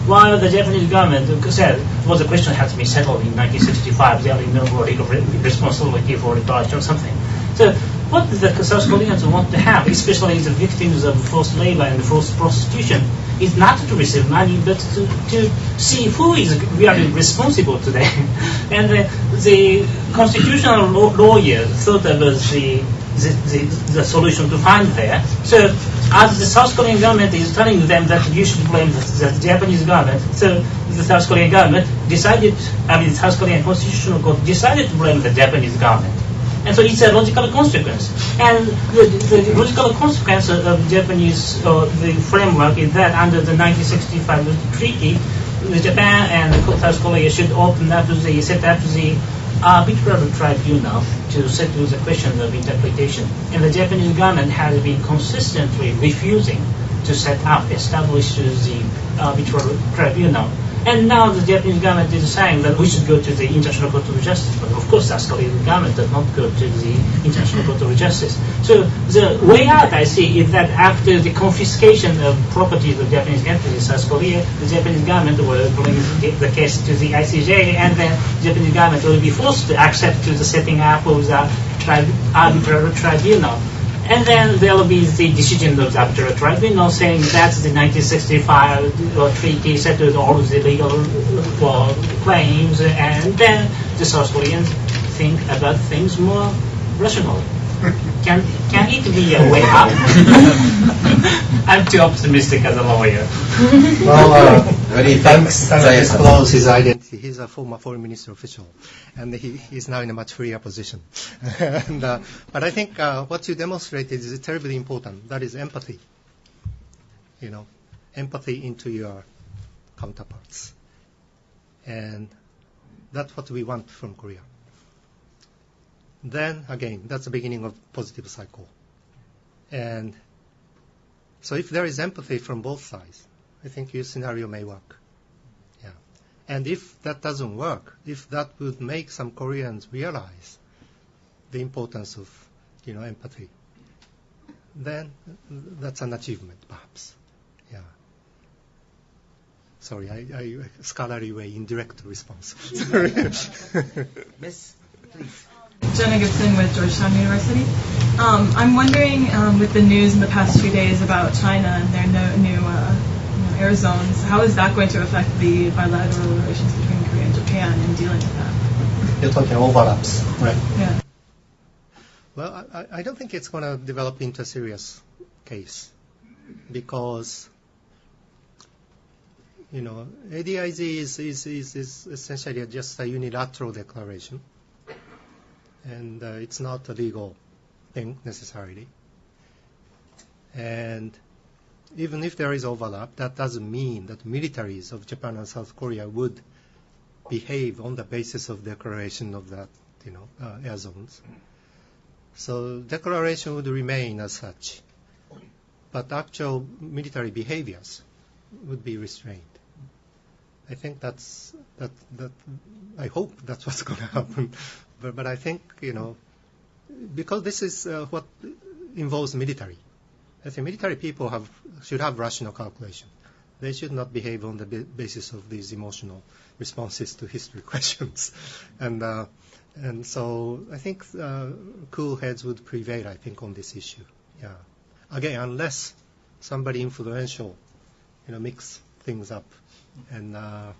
While the Japanese government said, the question has been settled in 1965, there is no legal responsibility for reparation or something. So what the South Koreans want to have, especially the victims of forced labor and forced prostitution, is not to receive money, but to see who is really responsible today. And the constitutional lawyer thought that was the solution to find there. So as the South Korean government is telling them that you should blame the Japanese government, so the South Korean government the South Korean Constitutional Court decided to blame the Japanese government. And so it's a logical consequence. And the logical consequence of Japanese the framework is that under the 1965 treaty, Japan and South Korea should set up the arbitral tribunal to settle the questions of interpretation. And the Japanese government has been consistently refusing to establish the arbitral tribunal. And now the Japanese government is saying that we should go to the International Court of Justice. But of course, South Korean government does not go to the International Court of Justice. So the way out, I see, is that after the confiscation of properties of Japanese entities in South Korea, the Japanese government will bring the case to the ICJ, and then the Japanese government will be forced to accept to the setting up of the arbitrary tribunal. And then there will be the decision of the arbitrary tribunal saying that the 1965 treaty settled all the legal claims, and then the South Koreans think about things more rationally. Can it be a way out? I'm too optimistic as a lawyer. Well, Thanks, disclose his identity. He's a former foreign minister official, and he's now in a much freer position. But I think what you demonstrated is terribly important. That is empathy. Empathy into your counterparts. And that's what we want from Korea. Then, again, that's the beginning of positive cycle. And so if there is empathy from both sides, I think your scenario may work. Yeah. And if that doesn't work, if that would make some Koreans realize the importance of, empathy, then that's an achievement, perhaps. Yeah. Sorry, I scholarly way, indirect response. Miss, please. Jenna Gibson with Georgetown University. I'm wondering, with the news in the past few days about China and their new air zones, how is that going to affect the bilateral relations between Korea and Japan in dealing with that? You're talking overlaps, right? Yeah. Well, I don't think it's going to develop into a serious case because, ADIZ is essentially just a unilateral declaration. And it's not a legal thing necessarily. And even if there is overlap, that doesn't mean that militaries of Japan and South Korea would behave on the basis of declaration of that, air zones. So declaration would remain as such, but actual military behaviors would be restrained. I think that I hope that's what's going to happen. But I think, because this is what involves military. I think military people should have rational calculation. They should not behave on the basis of these emotional responses to history questions. And so I think cool heads would prevail, I think, on this issue. Yeah. Again, unless somebody influential, mix things up. And I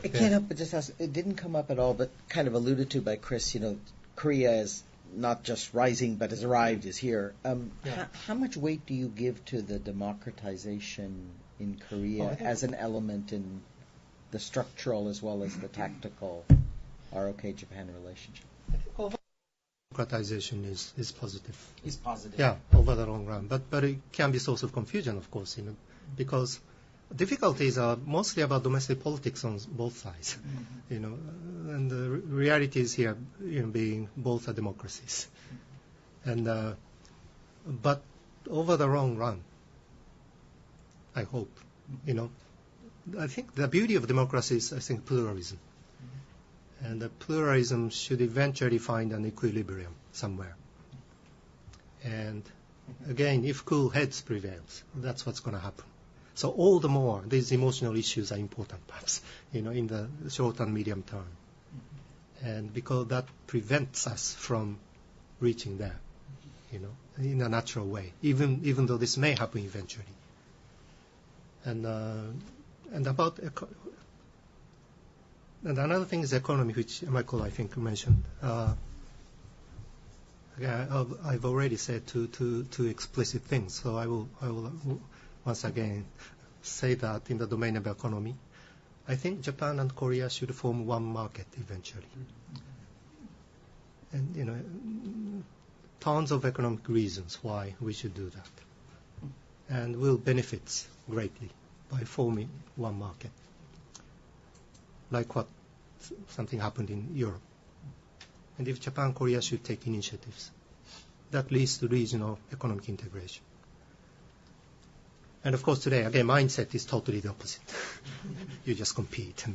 can't help but just ask, it didn't come up at all, but kind of alluded to by Chris, Korea is not just rising, but has arrived, is here. How much weight do you give to the democratization in Korea as an element in the structural as well as the tactical ROK-Japan relationship? Democratization is positive. Is positive. Yeah, over the long run. But it can be a source of confusion, of course, because difficulties are mostly about domestic politics on both sides, and the reality is here, being both are democracies, and but over the long run, I hope, I think the beauty of democracy is, pluralism, and the pluralism should eventually find an equilibrium somewhere, and again, if cool heads prevails, that's what's going to happen. So all the more, these emotional issues are important, perhaps, in the short and medium term. And because that prevents us from reaching there, in a natural way, even though this may happen eventually. And another thing is economy, which Michael, I think, mentioned. I've already said two explicit things, so I will once again say that in the domain of economy, I think Japan and Korea should form one market eventually. And, tons of economic reasons why we should do that. And will benefit greatly by forming one market. Like something happened in Europe. And if Japan and Korea should take initiatives, that leads to regional economic integration. And of course, today, again, mindset is totally the opposite. You just compete, so.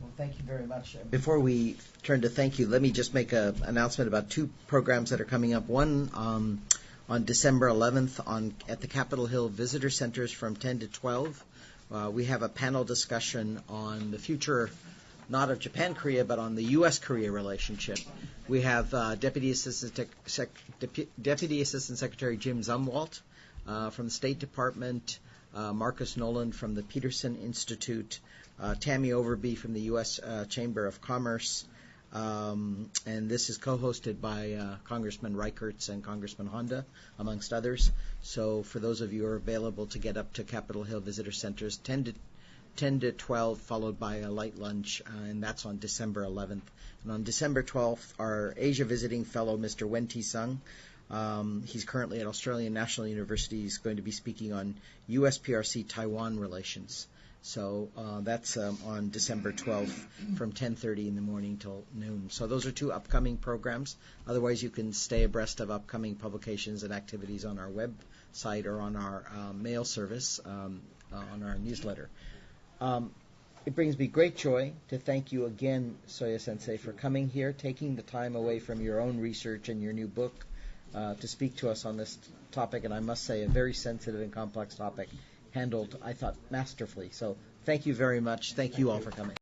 Well, thank you very much. Before we turn to thank you, let me just make an announcement about two programs that are coming up. One on December 11th at the Capitol Hill Visitor Centers from 10 to 12. We have a panel discussion on the future, not of Japan-Korea, but on the U.S.-Korea relationship. We have Deputy Assistant Secretary Jim Zumwalt from the State Department, Marcus Nolan from the Peterson Institute, Tammy Overby from the U.S. Chamber of Commerce, and this is co-hosted by Congressman Reichertz and Congressman Honda, amongst others. So for those of you who are available to get up to Capitol Hill Visitor Centers, 10 to 12, followed by a light lunch, and that's on December 11th. And on December 12th, our Asia visiting fellow, Mr. Wen Ti-sung, he's currently at Australian National University. He's going to be speaking on U.S.PRC Taiwan relations. So that's on December 12th from 10:30 in the morning till noon. So those are two upcoming programs. Otherwise, you can stay abreast of upcoming publications and activities on our website or on our mail service, on our newsletter. It brings me great joy to thank you again, Soeya Sensei, for coming here, taking the time away from your own research and your new book to speak to us on this topic, and I must say a very sensitive and complex topic, handled, I thought, masterfully. So thank you very much. Thank you all for coming.